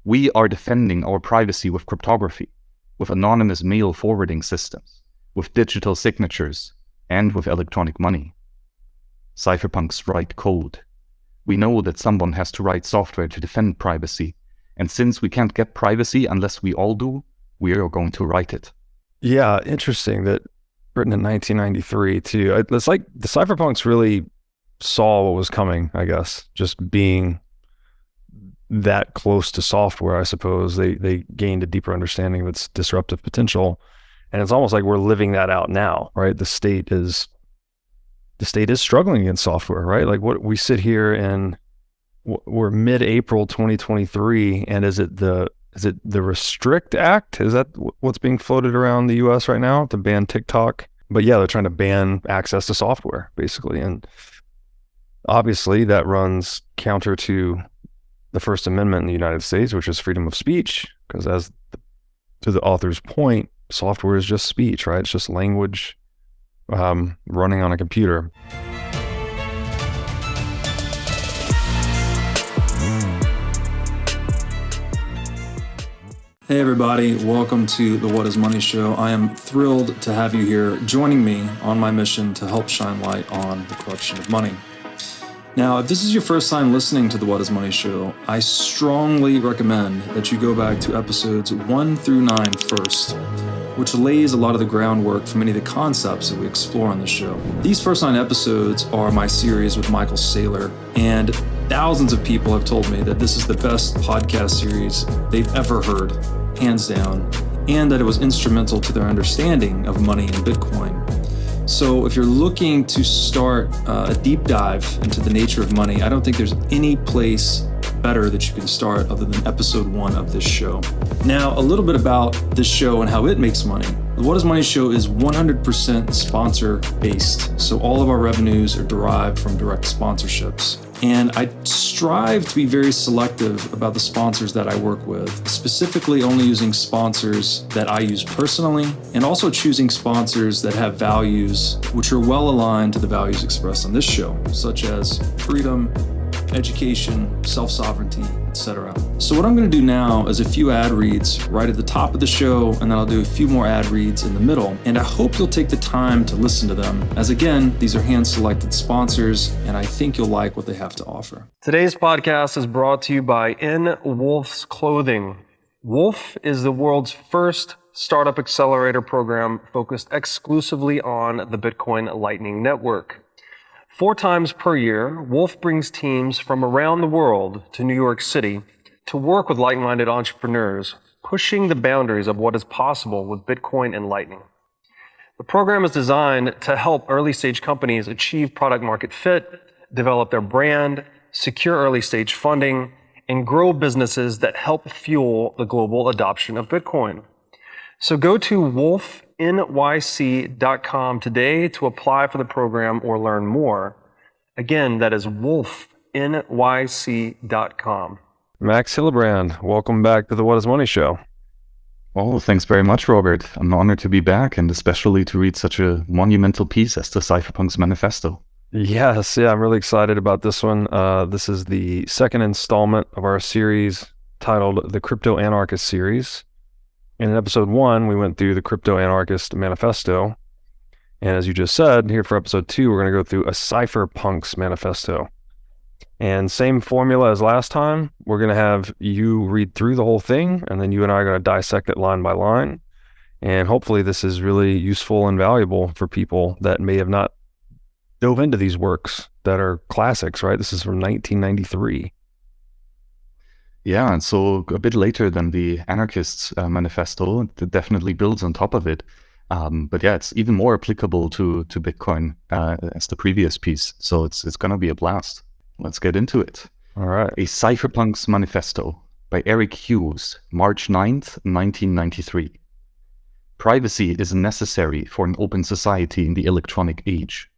We are defending our privacy with cryptography, with anonymous mail forwarding systems, with digital signatures, and with electronic money. Cypherpunks write code. We know that someone has to write software to defend privacy, and since we can't get privacy unless we all do, we are going to write it. Yeah, interesting that written in 1993 too. It's like the cypherpunks really saw what was coming, I guess, just being that close to software. I suppose they gained a deeper understanding of its disruptive potential, and it's almost like we're living that out now, right? The state is struggling against software, right? Like what we sit here and we're mid-April 2023, and is it the Restrict Act? Is that what's being floated around the US right now to ban TikTok? But yeah, they're trying to ban access to software basically, and obviously that runs counter to the First Amendment in the United States, which is freedom of speech, because to the author's point, software is just speech, right? It's just language running on a computer. Hey everybody, welcome to the What is Money Show. I am thrilled to have you here joining me on my mission to help shine light on the corruption of money. Now, if this is your first time listening to the What is Money Show, I strongly recommend that you go back to episodes 1 through 9 first, which lays a lot of the groundwork for many of the concepts that we explore on the show. These first 9 episodes are my series with Michael Saylor, and thousands of people have told me that this is the best podcast series they've ever heard, hands down, and that it was instrumental to their understanding of money and Bitcoin. So if you're looking to start a deep dive into the nature of money, I don't think there's any place better that you can start other than episode 1 of this show. Now, a little bit about this show and how it makes money. The What is Money Show is 100% sponsor based. So all of our revenues are derived from direct sponsorships. And I strive to be very selective about the sponsors that I work with, specifically only using sponsors that I use personally, and also choosing sponsors that have values which are well aligned to the values expressed on this show, such as freedom, education, self-sovereignty, etc. So what I'm going to do now is a few ad reads right at the top of the show, and then I'll do a few more ad reads in the middle. And I hope you'll take the time to listen to them, as again, these are hand-selected sponsors, and I think you'll like what they have to offer. Today's podcast is brought to you by In Wolf's Clothing. Wolf is the world's first startup accelerator program focused exclusively on the Bitcoin Lightning Network. 4 times per year, Wolf brings teams from around the world to New York City to work with like-minded entrepreneurs, pushing the boundaries of what is possible with Bitcoin and Lightning. The program is designed to help early-stage companies achieve product-market fit, develop their brand, secure early-stage funding, and grow businesses that help fuel the global adoption of Bitcoin. So go to wolfnyc.com today to apply for the program or learn more. Again, that is wolfnyc.com. Max Hillebrand, welcome back to the What is Money Show. Well, thanks very much, Robert. I'm honored to be back, and especially to read such a monumental piece as the Cypherpunk Manifesto. Yes, I'm really excited about this one. This is the second installment of our series titled the Crypto-Anarchist series. And in episode 1, we went through the Crypto-Anarchist Manifesto. And as you just said, here for episode 2, we're going to go through a Cypherpunks Manifesto. And same formula as last time. We're going to have you read through the whole thing, and then you and I are going to dissect it line by line. And hopefully this is really useful and valuable for people that may have not dove into these works that are classics, right? This is from 1993. Yeah, and so a bit later than the Anarchist's manifesto, it definitely builds on top of it. But yeah, it's even more applicable to Bitcoin as the previous piece. So it's going to be a blast. Let's get into it. All right. A Cypherpunks Manifesto by Eric Hughes, March 9th, 1993. Privacy is necessary for an open society in the electronic age.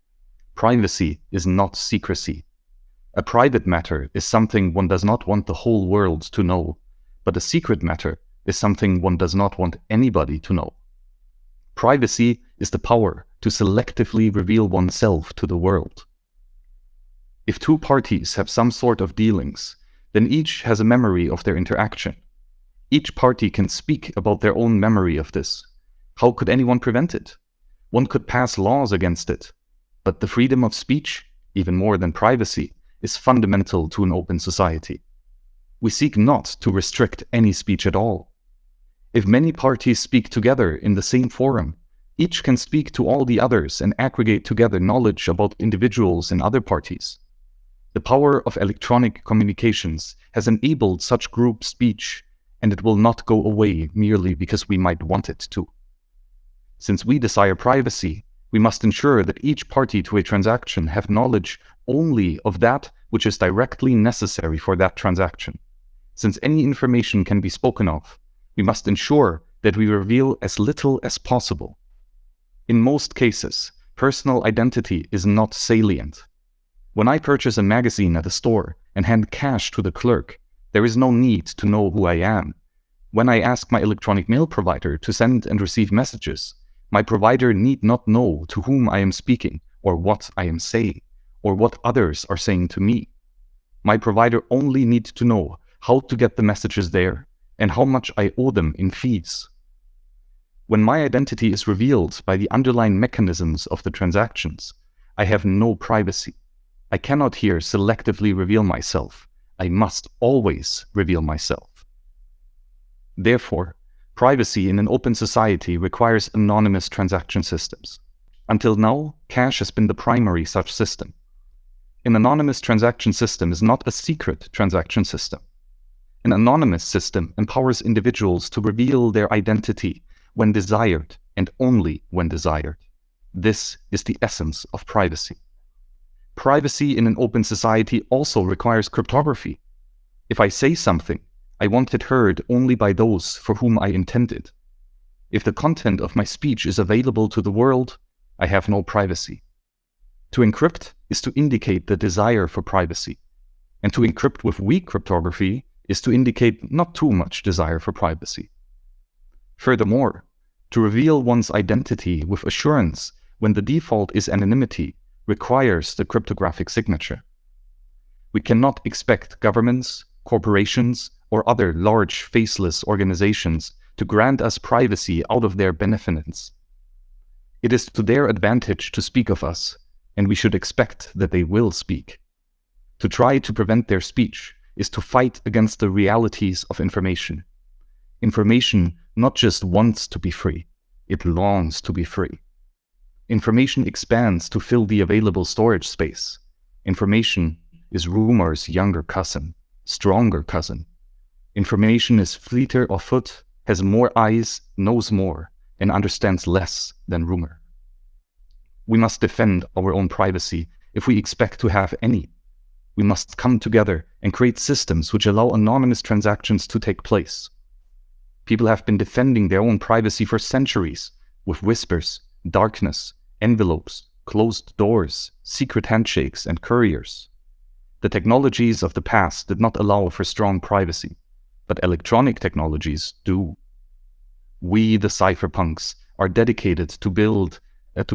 Privacy is not secrecy. A private matter is something one does not want the whole world to know, but a secret matter is something one does not want anybody to know. Privacy is the power to selectively reveal oneself to the world. If 2 parties have some sort of dealings, then each has a memory of their interaction, Each party can speak about their own memory of this. How could anyone prevent it? One could pass laws against it. But the freedom of speech, even more than privacy, is fundamental to an open society. We seek not to restrict any speech at all. If many parties speak together in the same forum, each can speak to all the others and aggregate together knowledge about individuals and other parties. The power of electronic communications has enabled such group speech, and it will not go away merely because we might want it to. Since we desire privacy, we must ensure that each party to a transaction have knowledge only of that which is directly necessary for that transaction. Since any information can be spoken of, we must ensure that we reveal as little as possible. In most cases, personal identity is not salient. When I purchase a magazine at a store and hand cash to the clerk, there is no need to know who I am. When I ask my electronic mail provider to send and receive messages, my provider need not know to whom I am speaking, or what I am saying, or what others are saying to me. My provider only needs to know how to get the messages there and how much I owe them in fees. When my identity is revealed by the underlying mechanisms of the transactions, I have no privacy. I cannot here selectively reveal myself. I must always reveal myself. Therefore, privacy in an open society requires anonymous transaction systems. Until now, cash has been the primary such system. An anonymous transaction system is not a secret transaction system. An anonymous system empowers individuals to reveal their identity when desired and only when desired. This is the essence of privacy. Privacy in an open society also requires cryptography. If I say something, I want it heard only by those for whom I intend it. If the content of my speech is available to the world, I have no privacy. To encrypt is to indicate the desire for privacy, and to encrypt with weak cryptography is to indicate not too much desire for privacy. Furthermore, to reveal one's identity with assurance when the default is anonymity requires the cryptographic signature. We cannot expect governments, corporations, or other large faceless organizations to grant us privacy out of their beneficence. It is to their advantage to speak of us, and we should expect that they will speak. To try to prevent their speech is to fight against the realities of information. Information not just wants to be free, it longs to be free. Information expands to fill the available storage space. Information is rumor's younger cousin, stronger cousin. Information is fleeter of foot, has more eyes, knows more, and understands less than rumor. We must defend our own privacy if we expect to have any. We must come together and create systems which allow anonymous transactions to take place. People have been defending their own privacy for centuries with whispers, darkness, envelopes, closed doors, secret handshakes, and couriers. The technologies of the past did not allow for strong privacy, but electronic technologies do. We, the cypherpunks, are dedicated to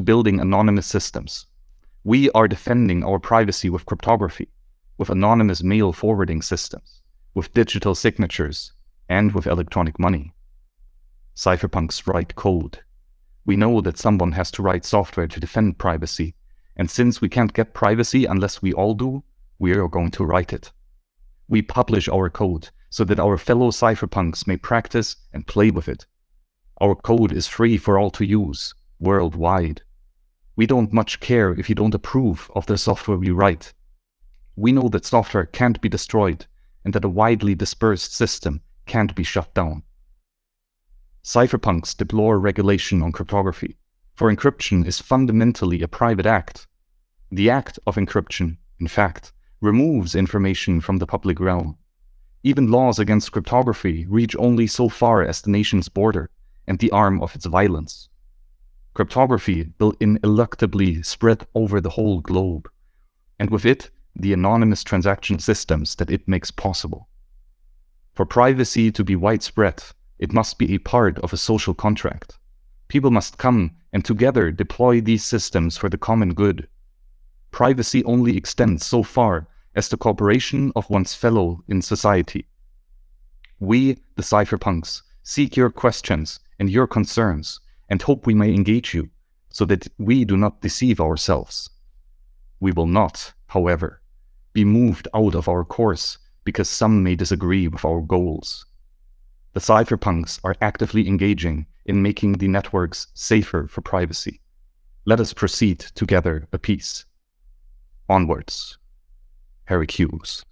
building anonymous systems. We are defending our privacy with cryptography, with anonymous mail forwarding systems, with digital signatures, and with electronic money. Cypherpunks write code. We know that someone has to write software to defend privacy, and since we can't get privacy unless we all do, we are going to write it. We publish our code so that our fellow cypherpunks may practice and play with it. Our code is free for all to use, worldwide. We don't much care if you don't approve of the software we write. We know that software can't be destroyed and that a widely dispersed system can't be shut down. Cypherpunks deplore regulation on cryptography, for encryption is fundamentally a private act. The act of encryption, in fact, removes information from the public realm. Even laws against cryptography reach only so far as the nation's border and the arm of its violence. Cryptography will ineluctably spread over the whole globe, and with it, the anonymous transaction systems that it makes possible. For privacy to be widespread, it must be a part of a social contract. People must come and together deploy these systems for the common good. Privacy only extends so far as the cooperation of one's fellow in society. We, the cypherpunks, seek your questions and your concerns and hope we may engage you so that we do not deceive ourselves. We will not, however, be moved out of our course because some may disagree with our goals. The cypherpunks are actively engaging in making the networks safer for privacy. Let us proceed together apiece. Onwards. Eric Hughes.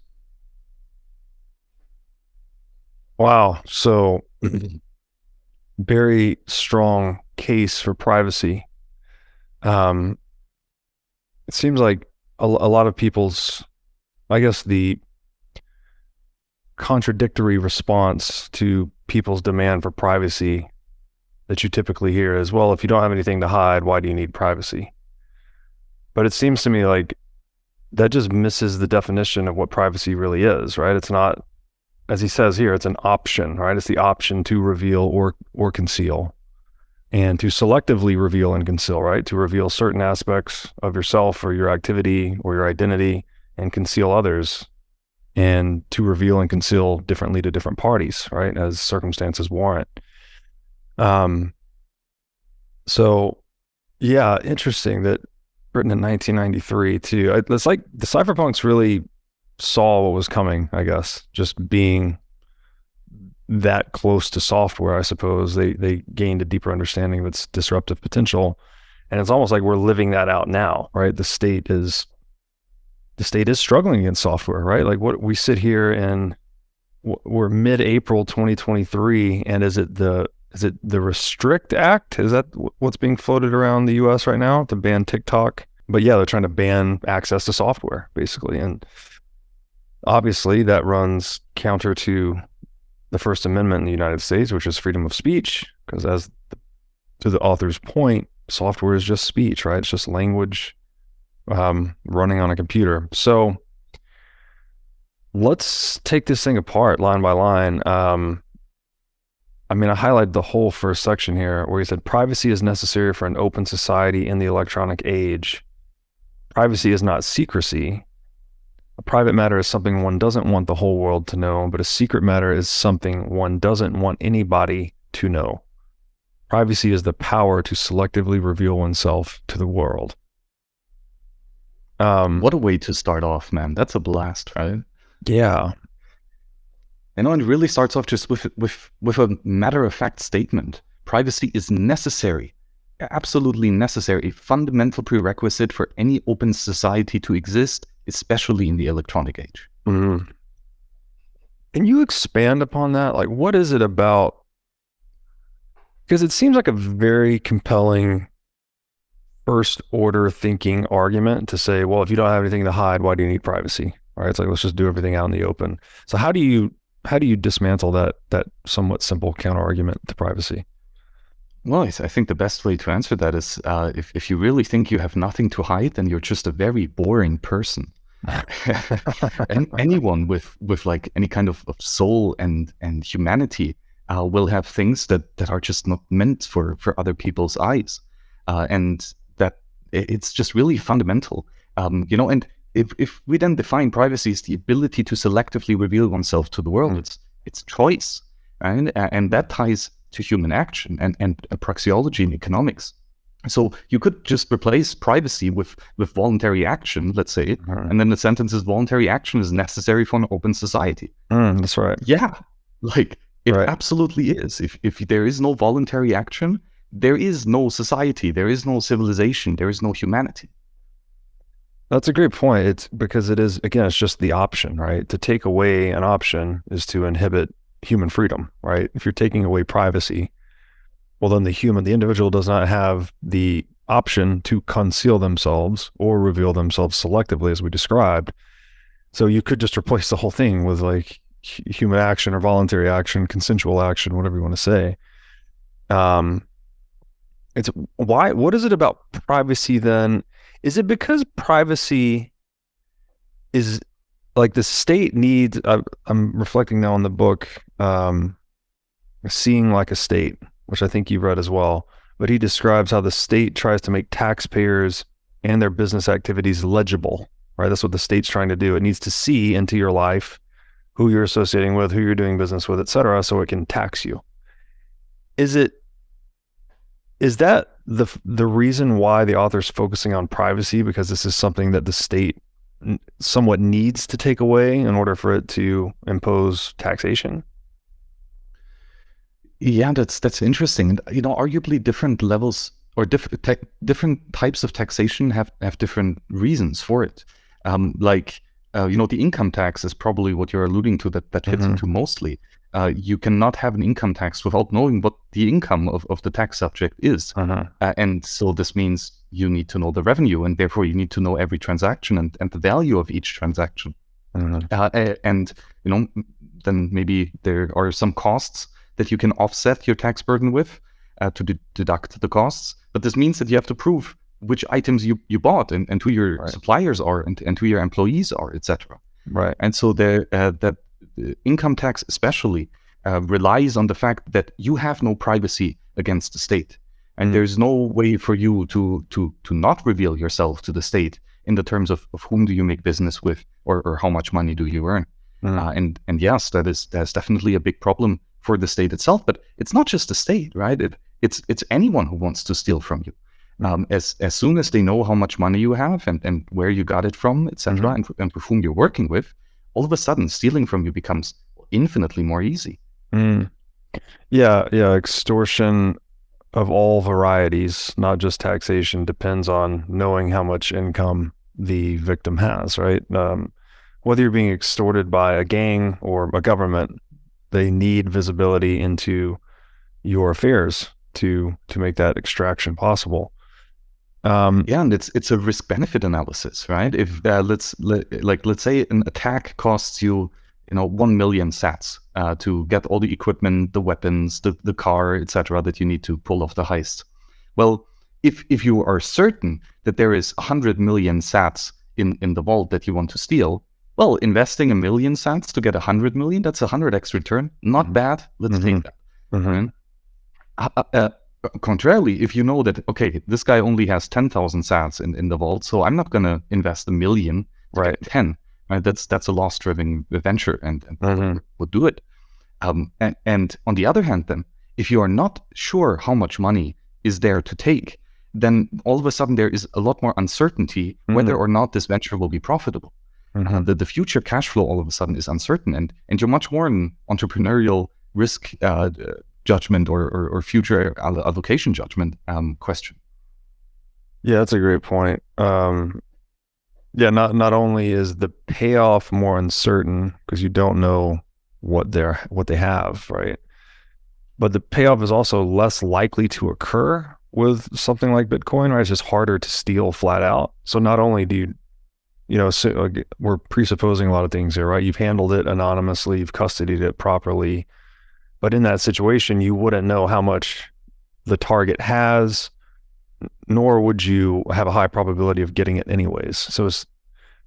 Wow. So very strong case for privacy. It seems like a lot of people's, I guess, the contradictory response to people's demand for privacy that you typically hear is, well, if you don't have anything to hide, why do you need privacy? But it seems to me like that just misses the definition of what privacy really is, right? It's not, as he says here, it's an option, right? It's the option to reveal or conceal, and to selectively reveal and conceal, right? To reveal certain aspects of yourself or your activity or your identity and conceal others, and to reveal and conceal differently to different parties, right? As circumstances warrant. So yeah, interesting that written in 1993 too. It's like the cypherpunks really saw what was coming, I guess, just being that close to software. I suppose they gained a deeper understanding of its disruptive potential, and it's almost like we're living that out now, right? The state is struggling against software, right? Like what we sit here and we're mid-April 2023, and is it the Restrict Act? Is that what's being floated around the US right now to ban TikTok? But yeah, they're trying to ban access to software, basically. And obviously that runs counter to the First Amendment in the United States, which is freedom of speech, because to the author's point, software is just speech, right? It's just language running on a computer. So let's take this thing apart line by line. I highlighted the whole first section here where he said, privacy is necessary for an open society in the electronic age. Privacy is not secrecy. A private matter is something one doesn't want the whole world to know, but a secret matter is something one doesn't want anybody to know. Privacy is the power to selectively reveal oneself to the world. What a way to start off, man. That's a blast, right? Yeah. And it really starts off just with a matter-of-fact statement. Privacy is necessary, absolutely necessary, a fundamental prerequisite for any open society to exist, especially in the electronic age. Mm-hmm. Can you expand upon that? Like, what is it about? Because it seems like a very compelling first-order thinking argument to say, well, if you don't have anything to hide, why do you need privacy? All right, it's like, let's just do everything out in the open. So how do you dismantle that somewhat simple counter-argument to privacy? Well, I think the best way to answer that is if you really think you have nothing to hide, then you're just a very boring person. And anyone with like any kind of soul and humanity will have things that are just not meant for other people's eyes, and that it's just really fundamental, and if we then define privacy as the ability to selectively reveal oneself to the world, it's choice, right? And that ties to human action and praxeology and economics. So you could just replace privacy with voluntary action, let's say, and then the sentence is voluntary action is necessary for an open society. That's right. Yeah, like it Right. absolutely is. If there is no voluntary action, there is no society, there is no civilization, there is no humanity. That's a great point. It's because it is, again, it's just the option, right? To take away an option is to inhibit human freedom, right? If you're taking away privacy, well, then the individual does not have the option to conceal themselves or reveal themselves selectively, as we described. So you could just replace the whole thing with like human action or voluntary action, consensual action, whatever you want to say. What is it about privacy then? Is it because privacy is like the state needs, I'm reflecting now on the book, Seeing Like a State, which I think you've read as well, but he describes how the state tries to make taxpayers and their business activities legible, right? That's what the state's trying to do. It needs to see into your life who you're associating with, who you're doing business with, et cetera, so it can tax you. Is that the reason why the author's focusing on privacy, because this is something that the state somewhat needs to take away in order for it to impose taxation? Yeah, that's interesting. And, arguably different levels or different types of taxation have different reasons for it. The income tax is probably what you're alluding to, that fits into mostly. You cannot have an income tax without knowing what the income of the tax subject is. And so this means you need to know the revenue, and therefore you need to know every transaction and the value of each transaction. And then maybe there are some costs that you can offset your tax burden with to deduct the costs. But this means that you have to prove which items you bought and who your suppliers are and who your employees are, etc. Right. And so that income tax especially relies on the fact that you have no privacy against the state. And there's no way for you to not reveal yourself to the state in the terms of whom do you make business with or how much money do you earn. And yes, that's definitely a big problem for the state itself. But it's not just the state, right? It's anyone who wants to steal from you. As soon as they know how much money you have and where you got it from, etc., and with whom you're working with, all of a sudden stealing from you becomes infinitely more easy. Yeah, extortion of all varieties, not just taxation, depends on knowing how much income the victim has, right? Whether you're being extorted by a gang or a government, they need visibility into your affairs to make that extraction possible. And it's a risk benefit analysis, right? If let's say an attack costs you 1 million sats to get all the equipment, the weapons, the car, etc., that you need to pull off the heist. Well, if you are certain that there is 100 million sats in the vault that you want to steal, well, investing 1 million sats to get 100 million, that's 100x return. Not bad. Let's take that. Contrarily, if you know that, okay, this guy only has 10,000 sats in the vault, so I'm not going to invest 1 million, right? 10, right? That's a loss-driven venture, and would do it. And on the other hand, then, if you are not sure how much money is there to take, then all of a sudden there is a lot more uncertainty whether or not this venture will be profitable. The future cash flow all of a sudden is uncertain, and you're much more an entrepreneurial risk judgment or future allocation judgment question. Yeah, that's a great point. Not only is the payoff more uncertain because you don't know what they have, right? But the payoff is also less likely to occur with something like Bitcoin, right? It's just harder to steal flat out. So not only do we're presupposing a lot of things here, right? You've handled it anonymously, you've custodied it properly. But in that situation, you wouldn't know how much the target has, nor would you have a high probability of getting it anyways. So it's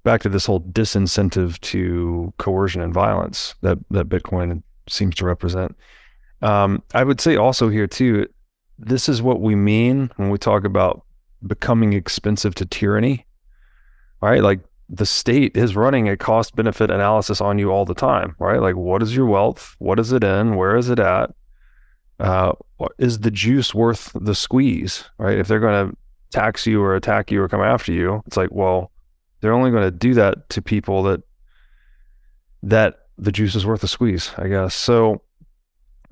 back to this whole disincentive to coercion and violence that Bitcoin seems to represent. I would say also here too, this is what we mean when we talk about becoming expensive to tyranny, right? Like the state is running a cost benefit analysis on you all the time, right? Like, what is your wealth? What is it in? Where is it at? Is the juice worth the squeeze, right? If they're going to tax you or attack you or come after you, it's like, well, they're only going to do that to people that the juice is worth the squeeze, I guess. So,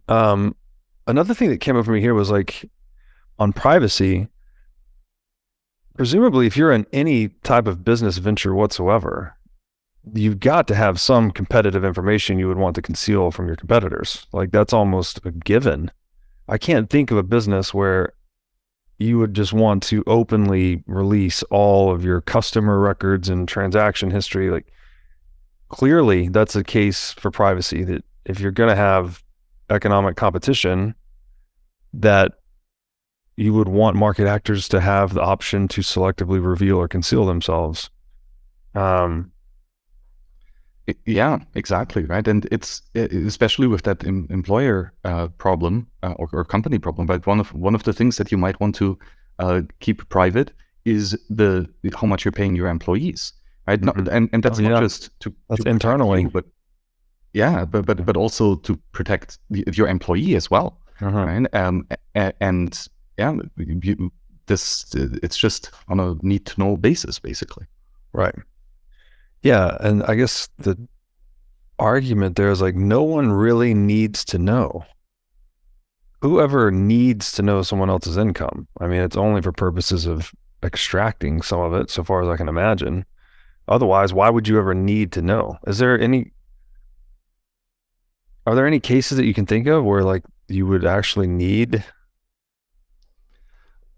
another thing that came up for me here was like on privacy. Presumably, if you're in any type of business venture whatsoever, you've got to have some competitive information you would want to conceal from your competitors. Like that's almost a given. I can't think of a business where you would just want to openly release all of your customer records and transaction history. Like clearly that's a case for privacy, that if you're going to have economic competition, that you would want market actors to have the option to selectively reveal or conceal themselves. Yeah, exactly, right. And it's especially with that employer problem or company problem. But one of the things that you might want to keep private is how much you're paying your employees, right? And that's not just to internally, you, but Yeah, but also to protect your employee as well, right? And yeah, it's just on a need to know basis, basically. Right. Yeah, and I guess the argument there is like no one really needs to know. Whoever needs to know someone else's income? I mean, it's only for purposes of extracting some of it, so far as I can imagine. Otherwise, why would you ever need to know? Are there any cases that you can think of where like you would actually need?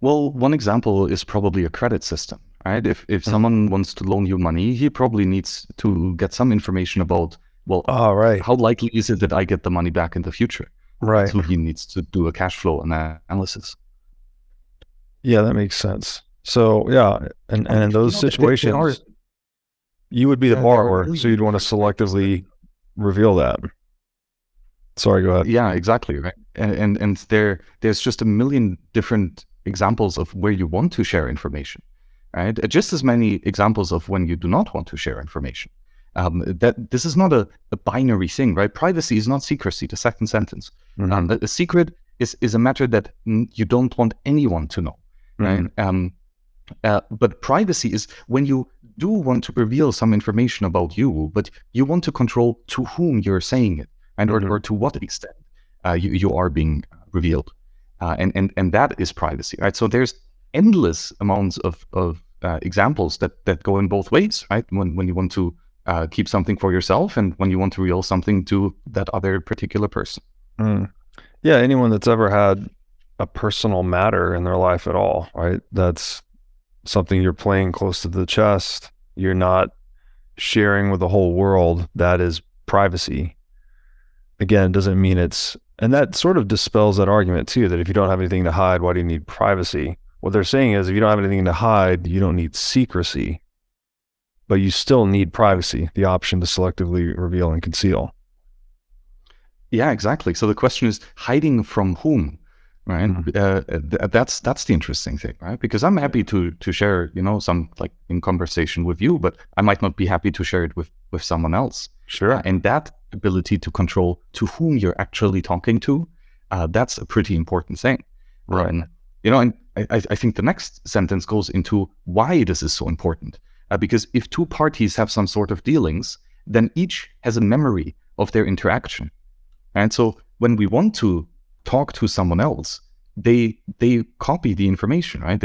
Well, one example is probably a credit system, right? If someone wants to loan you money, he probably needs to get some information about, well, right. how likely is it that I get the money back in the future? Right. So he needs to do a cash flow analysis. Yeah, that makes sense. So yeah, and in those situations, you would be the borrower, so you'd want to selectively reveal that. Sorry, go ahead. Yeah, exactly, right. And there's just a million different examples of where you want to share information, right? Just as many examples of when you do not want to share information. That this is not a binary thing, right? Privacy is not secrecy, the second sentence. The secret is a matter that you don't want anyone to know, right? But privacy is when you do want to reveal some information about you, but you want to control to whom you're saying it, and or to what extent you are being revealed. And that is privacy, right? So there's endless amounts of examples that go in both ways, right? When you want to keep something for yourself and when you want to reveal something to that other particular person. Yeah, anyone that's ever had a personal matter in their life at all, right? That's something you're playing close to the chest. You're not sharing with the whole world. That is privacy. Again, it doesn't mean it's, and that sort of dispels that argument too, that if you don't have anything to hide, why do you need privacy? What they're saying is if you don't have anything to hide, you don't need secrecy, but you still need privacy, the option to selectively reveal and conceal. Yeah, exactly. So the question is hiding from whom, right? That's the interesting thing, right? Because I'm happy to share, some like in conversation with you, but I might not be happy to share it with someone else. Sure. And that ability to control to whom you're actually talking to, that's a pretty important thing. Right. And I think the next sentence goes into why this is so important. Because if two parties have some sort of dealings, then each has a memory of their interaction. And so when we want to talk to someone else, they copy the information, right?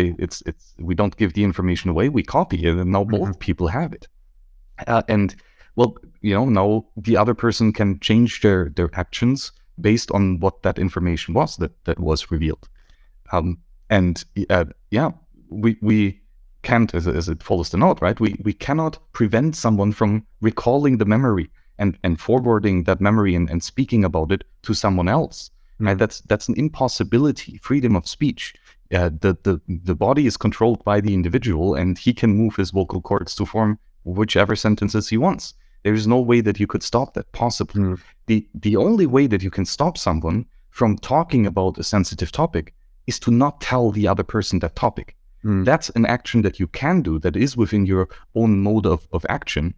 We don't give the information away, we copy it, and now both people have it. And well, now the other person can change their actions based on what that information was that was revealed. We can't, as it follows the note, right? We cannot prevent someone from recalling the memory and forwarding that memory and speaking about it to someone else. Right? That's an impossibility. Freedom of speech. The body is controlled by the individual, and he can move his vocal cords to form whichever sentences he wants. There is no way that you could stop that possibly. The only way that you can stop someone from talking about a sensitive topic is to not tell the other person that topic. That's an action that you can do that is within your own mode of action,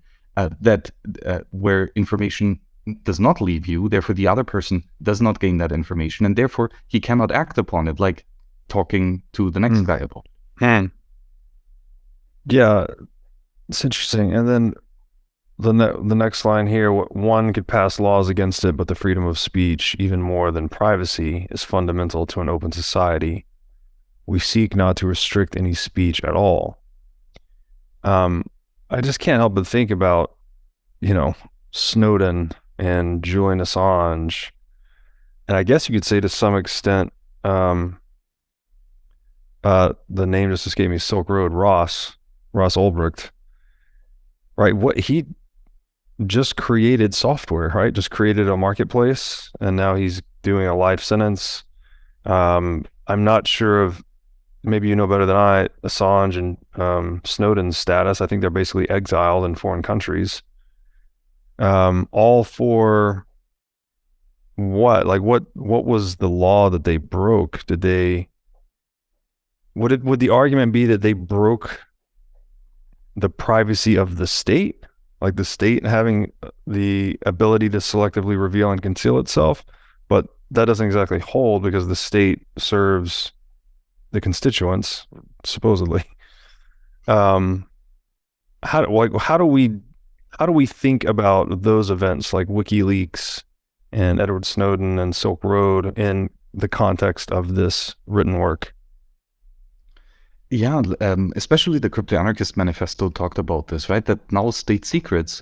where information does not leave you, therefore the other person does not gain that information, and therefore he cannot act upon it, like talking to the next guy about it. Yeah, it's interesting. And then the next line here, one could pass laws against it, but the freedom of speech, even more than privacy, is fundamental to an open society. We seek not to restrict any speech at all. I just can't help but think about, Snowden and Julian Assange. And I guess you could say to some extent, the name just escaped me, Silk Road, Ross Ulbricht, right? What he just created software, right? Just created a marketplace, and now he's doing a life sentence. I'm not sure of, maybe you know better than I, Assange and Snowden's status. I think they're basically exiled in foreign countries. All for what? Like what was the law that they broke? Would the argument be that they broke the privacy of the state? like the state having the ability to selectively reveal and conceal itself, but that doesn't exactly hold because the state serves the constituents, supposedly. How do we think about those events like WikiLeaks and Edward Snowden and Silk Road in the context of this written work? Yeah, especially the Crypto-Anarchist Manifesto talked about this, right? That now state secrets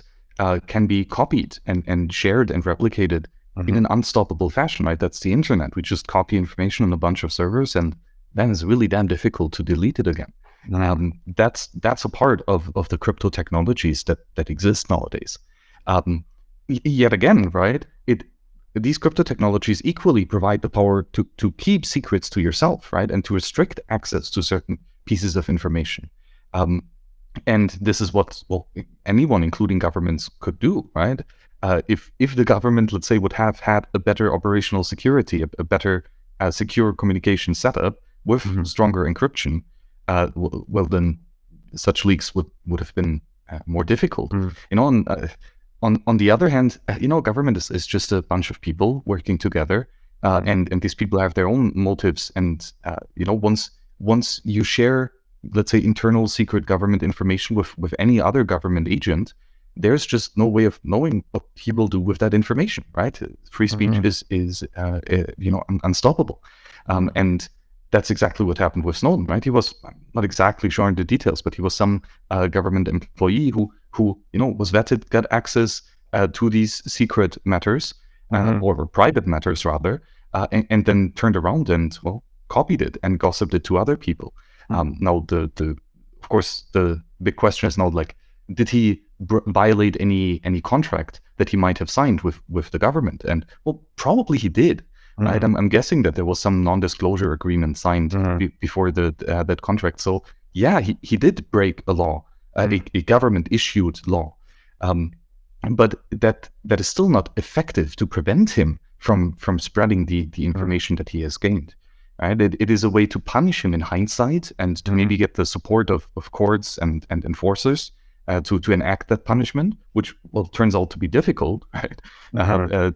can be copied and shared and replicated in an unstoppable fashion, right? That's the internet. We just copy information on a bunch of servers, and then it's really damn difficult to delete it again. That's a part of the crypto technologies that exist nowadays. Yet again, right? These crypto technologies equally provide the power to keep secrets to yourself, right? And to restrict access to certain pieces of information. And this is what, well, anyone, including governments, could do, right? If the government, let's say, would have had a better operational security, a better secure communication setup with stronger encryption, well, then such leaks would have been more difficult. You know, on the other hand, you know, government is just a bunch of people working together, and these people have their own motives. And you know, once you share, let's say, internal secret government information with any other government agent, there's just no way of knowing what he will do with that information, right? Free speech is you know, unstoppable, and that's exactly what happened with Snowden, right? He was not exactly showing the details, but he was some government employee who you know, was vetted, got access to these secret matters, or private matters rather, and then turned around and, well, copied it and gossiped it to other people. Now, of course, the big question is now, like, did he violate any contract that he might have signed with the government? And, well, probably he did. Right, I'm guessing that there was some non-disclosure agreement signed before that contract. So yeah, he did break a law, a government-issued law, but that is still not effective to prevent him from spreading the information that he has gained. Right, it is a way to punish him in hindsight and to maybe get the support of courts and enforcers to enact that punishment, which, well, turns out to be difficult, right?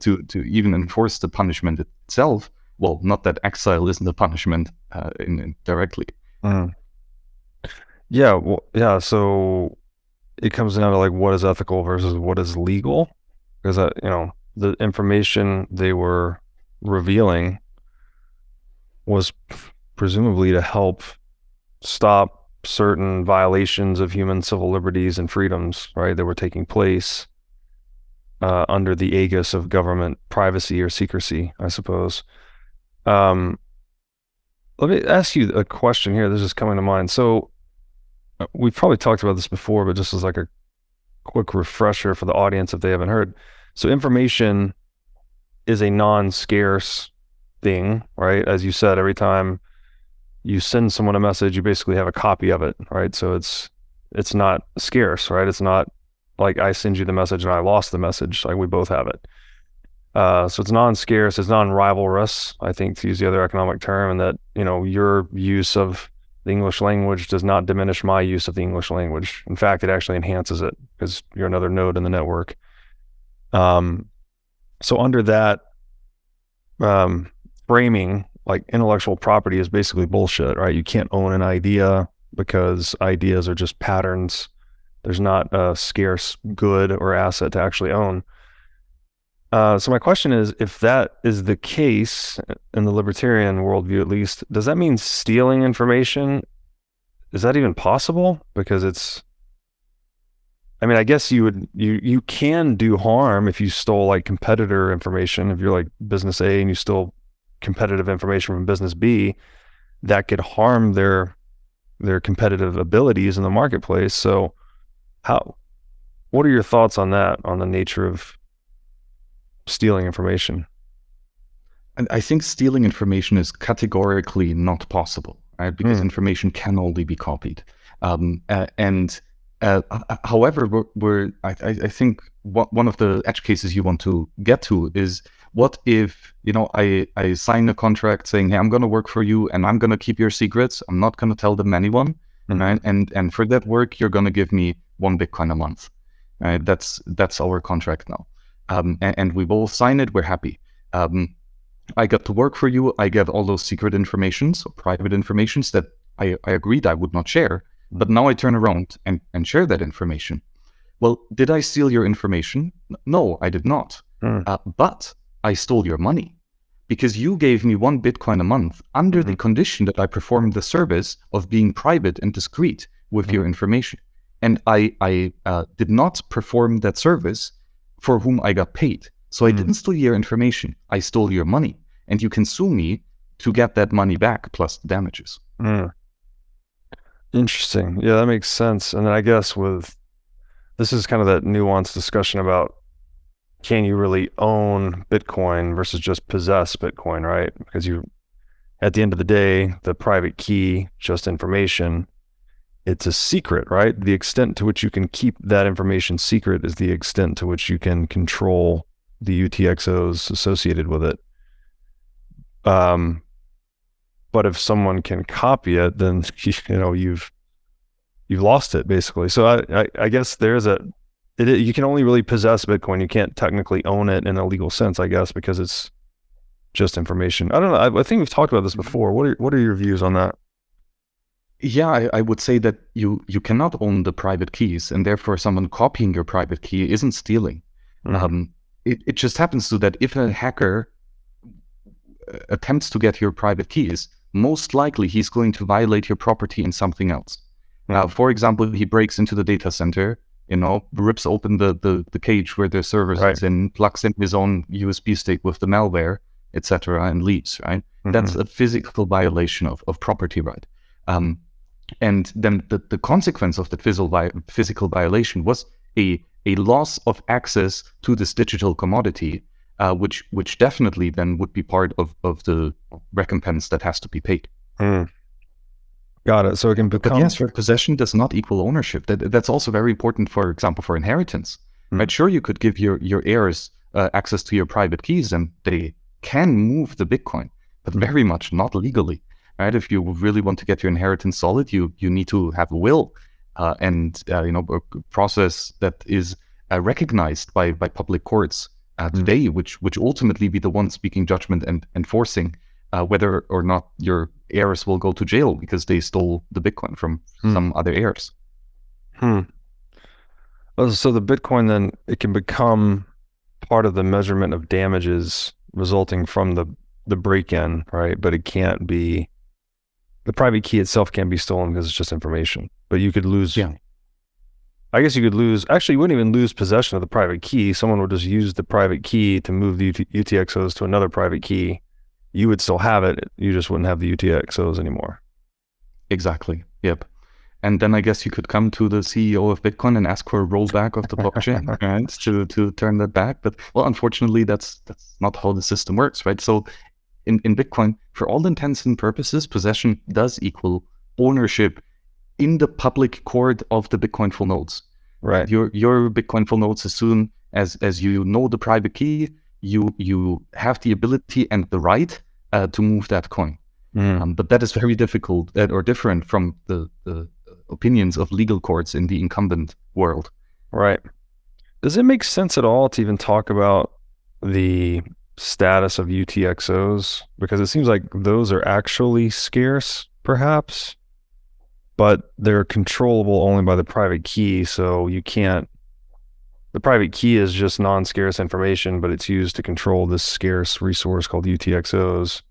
To even enforce the punishment itself. Well, not that exile isn't a punishment directly. Yeah, well, yeah. So it comes down to, like, what is ethical versus what is legal, because you know, the information they were revealing was presumably to help stop certain violations of human civil liberties and freedoms, right, that were taking place under the aegis of government privacy or secrecy, I suppose. Let me ask you a question here. This is coming to mind. So we've probably talked about this before, but just as like a quick refresher for the audience if they haven't heard. So information is a non-scarce thing, right? As you said, every time you send someone a message, you basically have a copy of it, right? So it's not scarce, right? It's not like I send you the message and I lost the message. Like, we both have it. So it's non-scarce, it's non-rivalrous, I think, to use the other economic term, and that, you know, your use of the English language does not diminish my use of the English language. In fact, it actually enhances it because you're another node in the network. So under that framing, like, intellectual property is basically bullshit, right? You can't own an idea because ideas are just patterns. There's not a scarce good or asset to actually own. So my question is, if that is the case in the libertarian worldview, at least, does that mean stealing information? Is that even possible? Because it's, I mean, I guess you can do harm if you stole, like, competitor information. If you're like business A and you stole competitive information from business B, that could harm their competitive abilities in the marketplace. So what are your thoughts on that, on the nature of stealing information? And I think stealing information is categorically not possible, right? Because information can only be copied. However, I think one of the edge cases you want to get to is, what if, you know, I sign a contract saying, hey, I'm going to work for you and I'm going to keep your secrets. I'm not going to tell them anyone. Right? And for that work, you're going to give me 1 Bitcoin a month. Right? That's our contract now. And we both sign it. We're happy. I got to work for you. I get all those secret informations, or private informations that I agreed I would not share. But now I turn around and share that information. Well, did I steal your information? No, I did not. But I stole your money, because you gave me 1 Bitcoin a month under the condition that I performed the service of being private and discreet with your information. And I did not perform that service for whom I got paid. So I didn't steal your information. I stole your money. And you can sue me to get that money back plus the damages. Interesting. Yeah, that makes sense. And then I guess this is kind of that nuanced discussion about, can you really own Bitcoin versus just possess Bitcoin, right? Because at the end of the day, the private key, just information, it's a secret, right? The extent to which you can keep that information secret is the extent to which you can control the UTXOs associated with it. But if someone can copy it, then you've lost it basically. So I guess you can only really possess Bitcoin. You can't technically own it in a legal sense, I guess, because it's just information. I don't know. I think we've talked about this before. What are your views on that? Yeah, I would say that you cannot own the private keys, and therefore someone copying your private key isn't stealing. It just happens to that if a hacker attempts to get your private keys, most likely he's going to violate your property in something else. For example, he breaks into the data center, rips open the cage where the server is in, plugs in his own USB stick with the malware, etc., and leaves, right? That's a physical violation of property right. And then the consequence of the physical violation was a loss of access to this digital commodity, which definitely then would be part of the recompense that has to be paid. Got it. So it can become... But yes, possession does not equal ownership. That's also very important, for example, for inheritance. Right? Sure, you could give your heirs access to your private keys, and they can move the Bitcoin, but very much not legally. Right? If you really want to get your inheritance solid, you need to have a will and a process that is recognized by public courts today, which ultimately be the ones speaking judgment and enforcing whether or not your heirs will go to jail because they stole the Bitcoin from some other heirs. So the Bitcoin then, it can become part of the measurement of damages resulting from the break-in, right? But it can't be... The private key itself can't be stolen because it's just information. But you could lose... Yeah. I guess you could lose... Actually, you wouldn't even lose possession of the private key. Someone would just use the private key to move the UTXOs to another private key. You would still have it. You just wouldn't have the UTXOs anymore. Exactly. Yep. And then I guess you could come to the CEO of Bitcoin and ask for a rollback of the blockchain, right? To turn that back. But well, unfortunately, that's not how the system works, right? So in Bitcoin, for all intents and purposes, possession does equal ownership in the public court of the Bitcoin full nodes. Right. Your Bitcoin full nodes, as soon as you know the private key, you have the ability and the right to move that coin. But that is very difficult or different from the opinions of legal courts in the incumbent world. Right. Does it make sense at all to even talk about the status of UTXOs? Because it seems like those are actually scarce, perhaps, but they're controllable only by the private key. So you can't... The private key is just non-scarce information, but it's used to control this scarce resource called UTXOs.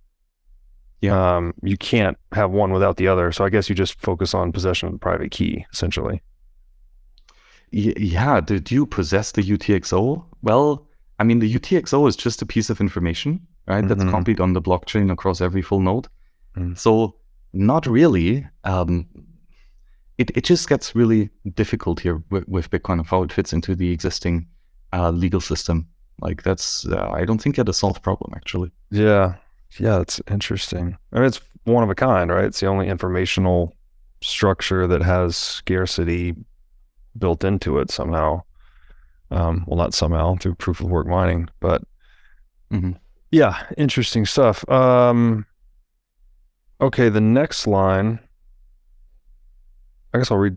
Yeah. You can't have one without the other. So I guess you just focus on possession of the private key, essentially. Yeah. Do you possess the UTXO? Well, I mean, the UTXO is just a piece of information, right? That's copied on the blockchain across every full node. So not really. It just gets really difficult here with Bitcoin of how it fits into the existing legal system. Like that's, I don't think it's a solved problem, actually. Yeah. Yeah, it's interesting. I mean, it's one of a kind, right? It's the only informational structure that has scarcity built into it somehow. Well, not somehow, through proof of work mining, but yeah, interesting stuff. Okay, the next line, I guess I'll read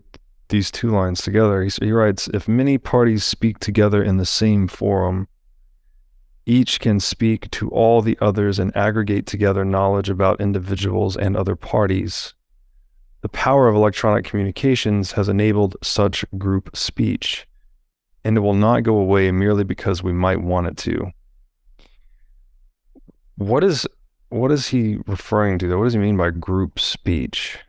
these two lines together. He writes, if many parties speak together in the same forum, each can speak to all the others and aggregate together knowledge about individuals and other parties. The power of electronic communications has enabled such group speech, and it will not go away merely because we might want it to. What is he referring to though? What does he mean by group speech?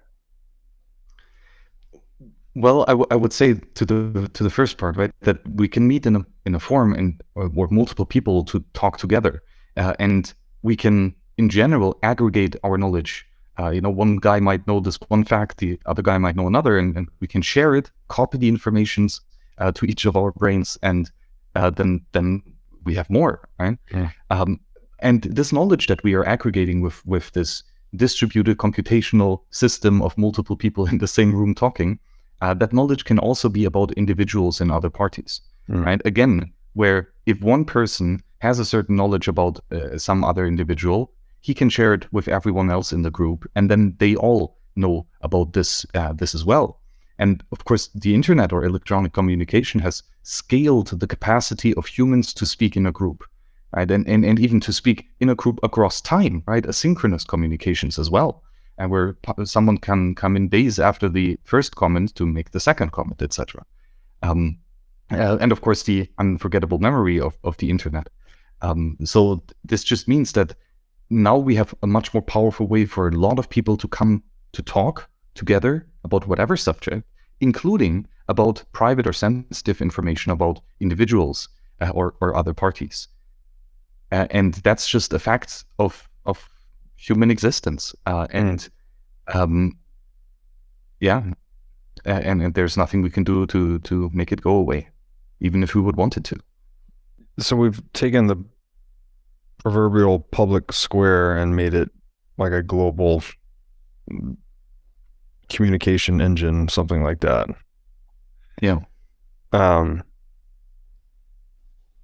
Well, I would say to the first part, right, that we can meet in a forum or multiple people to talk together, and we can, in general, aggregate our knowledge. One guy might know this one fact, the other guy might know another, and we can share it, copy the informations to each of our brains, and then we have more, right? Yeah. And this knowledge that we are aggregating with this distributed computational system of multiple people in the same room talking, that knowledge can also be about individuals and other parties, right? Again, where if one person has a certain knowledge about some other individual, he can share it with everyone else in the group, and then they all know about this as well. And of course, the internet or electronic communication has scaled the capacity of humans to speak in a group, right? And even to speak in a group across time, right? Asynchronous communications as well. And where someone can come in days after the first comment to make the second comment, etc. And of course, the unforgettable memory of the internet. So this just means that now we have a much more powerful way for a lot of people to come to talk together about whatever subject, including about private or sensitive information about individuals or other parties. And that's just a fact of human existence, and there's nothing we can do to make it go away, even if we would want it to. So we've taken the proverbial public square and made it like a global communication engine, something like that. Yeah. Yeah,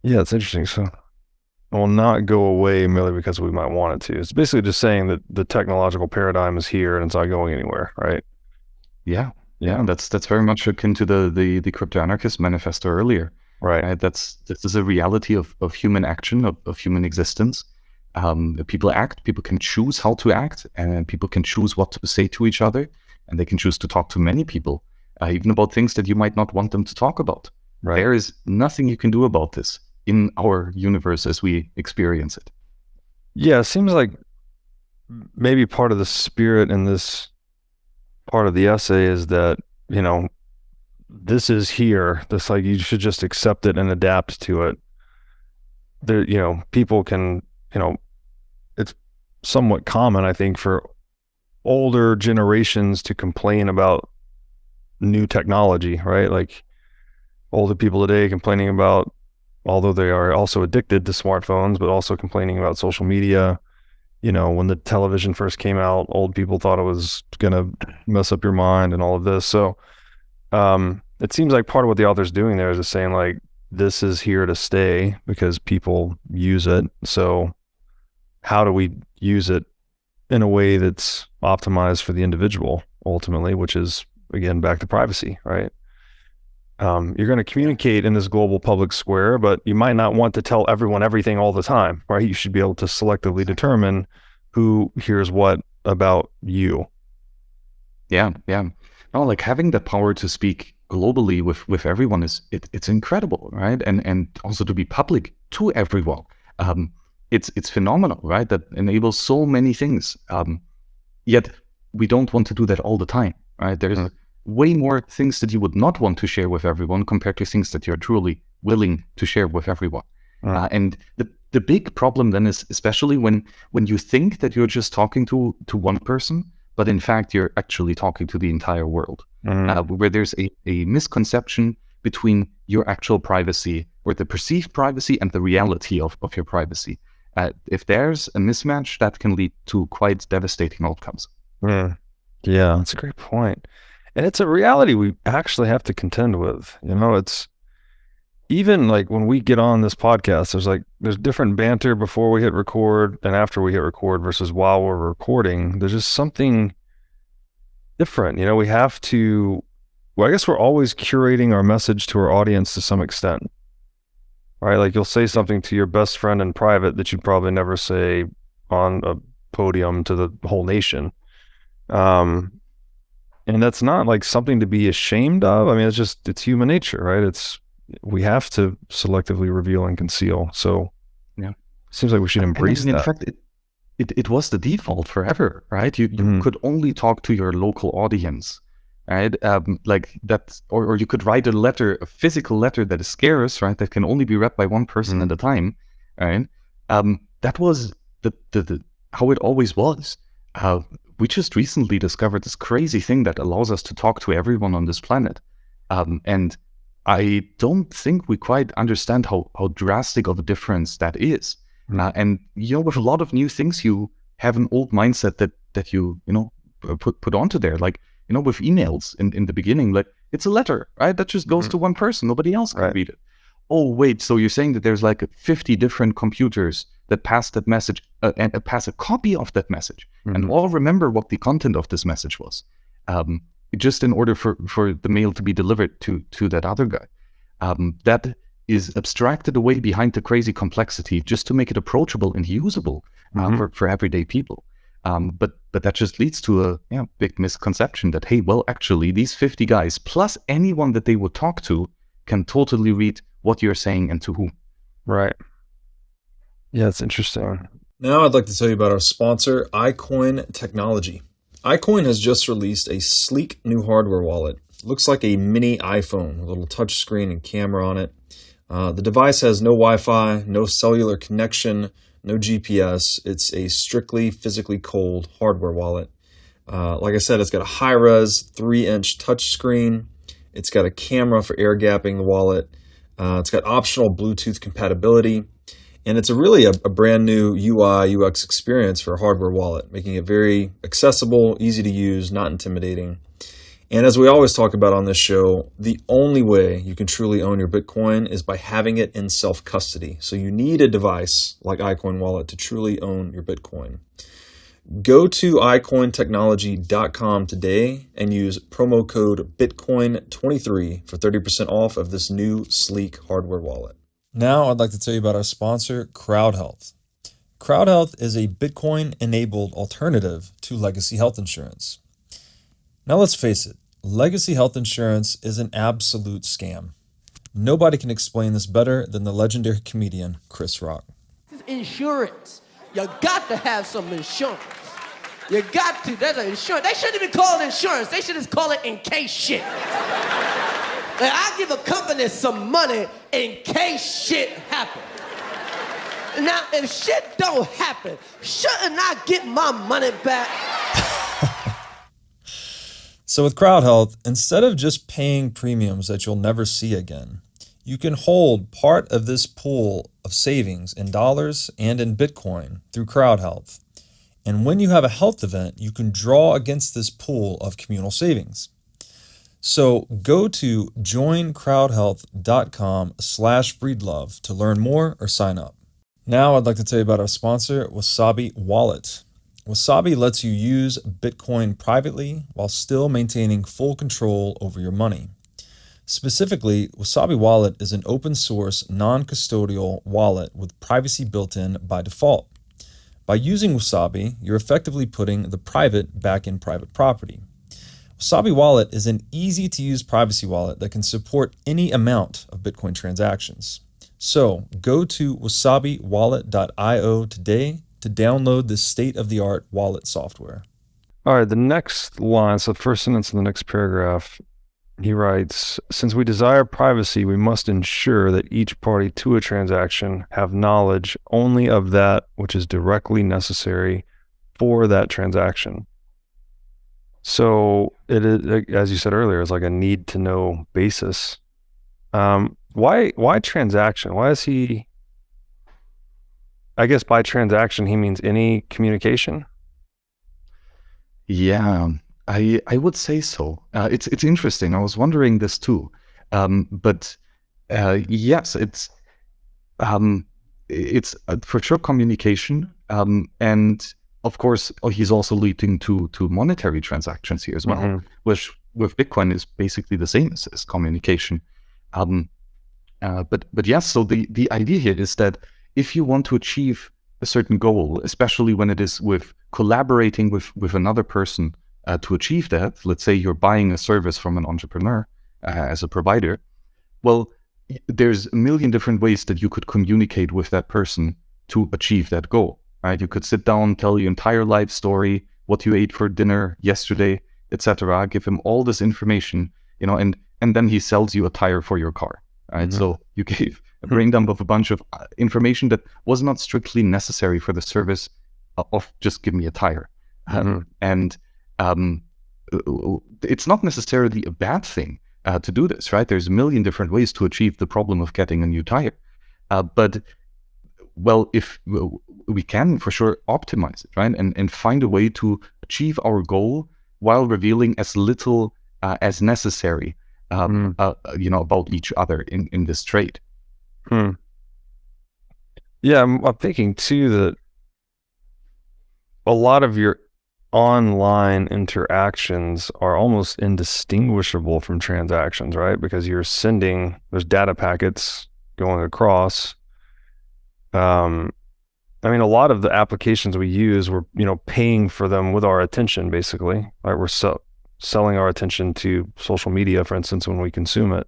it's interesting. So it will not go away merely because we might want it to. It's basically just saying that the technological paradigm is here and it's not going anywhere, right? Yeah. That's very much akin to the crypto-anarchist manifesto earlier. Right. This is a reality of human action, of human existence. People act, people can choose how to act, and people can choose what to say to each other, and they can choose to talk to many people, even about things that you might not want them to talk about. Right. There is nothing you can do about this in our universe as we experience it. Yeah, it seems like maybe part of the spirit in this part of the essay is that, this is here. This, like, you should just accept it and adapt to it. There, people can, it's somewhat common, I think, for older generations to complain about new technology, right? Like older people today complaining about, although they are also addicted to smartphones, but also complaining about social media. When the television first came out, old people thought it was going to mess up your mind and all of this. So it seems like part of what the author's doing there is just saying, like, this is here to stay because people use it. So how do we use it in a way that's optimized for the individual ultimately, which is, again, back to privacy, right? You're going to communicate in this global public square, but you might not want to tell everyone everything all the time, right? You should be able to selectively determine who hears what about you. Yeah. No, like having the power to speak globally with everyone it's incredible, right? And also to be public to everyone. It's phenomenal, right? That enables so many things. Yet we don't want to do that all the time, right? There's way more things that you would not want to share with everyone compared to things that you're truly willing to share with everyone. And the big problem then is, especially when you think that you're just talking to one person, but in fact you're actually talking to the entire world, where there's a misconception between your actual privacy or the perceived privacy and the reality of your privacy. If there's a mismatch, that can lead to quite devastating outcomes. Yeah, that's a great point. And it's a reality we actually have to contend with. It's even like when we get on this podcast, there's different banter before we hit record and after we hit record versus while we're recording. There's just something different. We have to well, I guess we're always curating our message to our audience to some extent, right? Like you'll say something to your best friend in private that you'd probably never say on a podium to the whole nation. And that's not like something to be ashamed of. I mean, it's human nature, right? We have to selectively reveal and conceal. So yeah, seems like we should embrace in that. fact, it was the default forever, right? You could only talk to your local audience, right? Like that, or you could write a physical letter that is scarce, right? That can only be read by one person at a time, right? That was the how it always was. We just recently discovered this crazy thing that allows us to talk to everyone on this planet. And I don't think we quite understand how drastic of a difference that is. And, with a lot of new things, you have an old mindset that you put onto there. Like, with emails in the beginning, like it's a letter, right? That just goes to one person. Nobody else can read it. Oh, wait, so you're saying that there's like 50 different computers that pass that message and pass a copy of that message and all remember what the content of this message was, just in order for the mail to be delivered to that other guy. That is abstracted away behind the crazy complexity just to make it approachable and usable for everyday people. But that just leads to a big misconception that, hey, well, actually, these 50 guys plus anyone that they would talk to can totally read what you're saying and to whom. Right. Yeah, it's interesting. Now I'd like to tell you about our sponsor, iCoin Technology. iCoin has just released a sleek new hardware wallet. Looks like a mini iPhone, a little touch screen and camera on it. The device has no Wi-Fi, no cellular connection, no GPS. It's a strictly physically cold hardware wallet. Like I said, it's got a high-res 3-inch touch screen. It's got a camera for air gapping the wallet. It's got optional Bluetooth compatibility. And it's really a brand new UI, UX experience for a hardware wallet, making it very accessible, easy to use, not intimidating. And as we always talk about on this show, the only way you can truly own your Bitcoin is by having it in self-custody. So you need a device like iCoin Wallet to truly own your Bitcoin. Go to iCointechnology.com today and use promo code Bitcoin23 for 30% off of this new sleek hardware wallet. Now I'd like to tell you about our sponsor, CrowdHealth. CrowdHealth is a Bitcoin-enabled alternative to legacy health insurance. Now let's face it, legacy health insurance is an absolute scam. Nobody can explain this better than the legendary comedian Chris Rock. Insurance. You got to have some insurance. You got to. That's an insurance. They shouldn't even call it insurance. They should just call it in case shit. Like, I give a company some money in case shit happens. Now, if shit don't happen, shouldn't I get my money back? So with CrowdHealth, instead of just paying premiums that you'll never see again, you can hold part of this pool of savings in dollars and in Bitcoin through CrowdHealth. And when you have a health event, you can draw against this pool of communal savings. So go to joincrowdhealth.com/breedlove to learn more or sign up. Now I'd like to tell you about our sponsor, Wasabi Wallet. Wasabi lets you use Bitcoin privately while still maintaining full control over your money. Specifically, Wasabi Wallet is an open source, non-custodial wallet with privacy built in by default. By using Wasabi, you're effectively putting the private back in private property. Wasabi Wallet is an easy-to-use privacy wallet that can support any amount of Bitcoin transactions. So go to wasabiwallet.io today to download this state-of-the-art wallet software. All right, the next line, so the first sentence in the next paragraph, he writes, since we desire privacy, we must ensure that each party to a transaction have knowledge only of that which is directly necessary for that transaction. So it is, as you said earlier, it's like a need to know basis. Why transaction? Why is he, I guess by transaction, he means any communication? Yeah, I would say so. It's interesting. I was wondering this too. But yes, it's for sure communication. And of course, he's also leading to monetary transactions here as well, which with Bitcoin is basically the same as communication. But yes, so the idea here is that if you want to achieve a certain goal, especially when it is with collaborating with another person to achieve that, let's say you're buying a service from an entrepreneur as a provider, well, there's a million different ways that you could communicate with that person to achieve that goal, right? You could sit down, tell your entire life story, what you ate for dinner yesterday, etc. Give him all this information, and then he sells you a tire for your car, right? So you gave a brain dump of a bunch of information that was not strictly necessary for the service of just give me a tire. And it's not necessarily a bad thing to do this, right? There's a million different ways to achieve the problem of getting a new tire. But if we can for sure optimize it, right? And find a way to achieve our goal while revealing as little as necessary, about each other in this trade. Yeah, I'm thinking too that a lot of your online interactions are almost indistinguishable from transactions, right? Because there's data packets going across. I mean, a lot of the applications we use, we're, paying for them with our attention, basically, right? We're selling our attention to social media, for instance, when we consume it.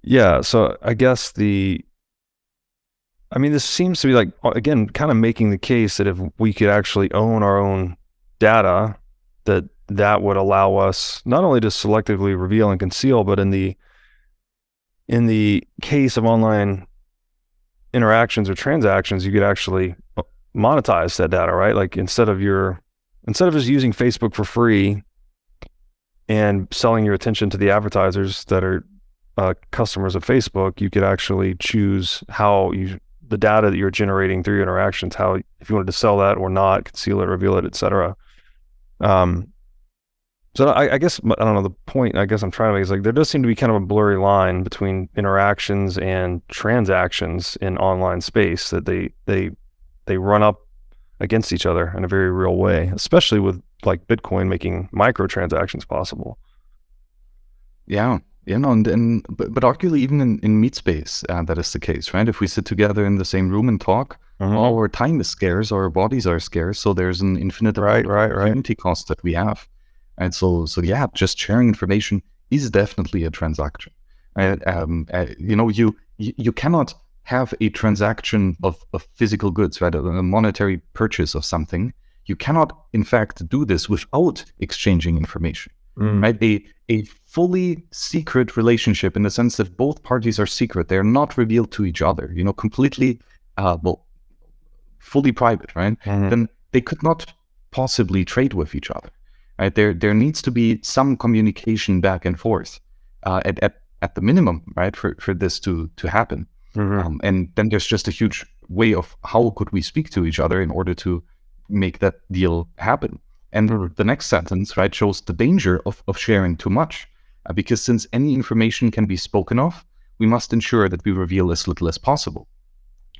Yeah, so I guess this seems to be like, again, kind of making the case that if we could actually own our own data, that would allow us not only to selectively reveal and conceal, but in the case of online interactions or transactions, you could actually monetize that data, right? Like instead of just using Facebook for free and selling your attention to the advertisers that are customers of Facebook, you could actually choose the data that you're generating through your interactions, if you wanted to sell that or not, conceal it, reveal it, etc. So I guess, I don't know, the point I guess I'm trying to make is like there does seem to be kind of a blurry line between interactions and transactions in online space, that they run up against each other in a very real way, especially with like Bitcoin making microtransactions possible. Yeah. But arguably even in meat space, that is the case, right? If we sit together in the same room and talk, our time is scarce, our bodies are scarce, so there's an infinite opportunity cost that we have. And so yeah, just sharing information is definitely a transaction. You cannot have a transaction of physical goods, right? A monetary purchase of something. You cannot, in fact, do this without exchanging information. Right? A fully secret relationship, in the sense that both parties are secret, they're not revealed to each other, completely, fully private, right? Then they could not possibly trade with each other, right? There needs to be some communication back and forth, at the minimum, right? For this to happen. And then there's just a huge way of how could we speak to each other in order to make that deal happen. And the next sentence, right, shows the danger of sharing too much, because since any information can be spoken of, we must ensure that we reveal as little as possible.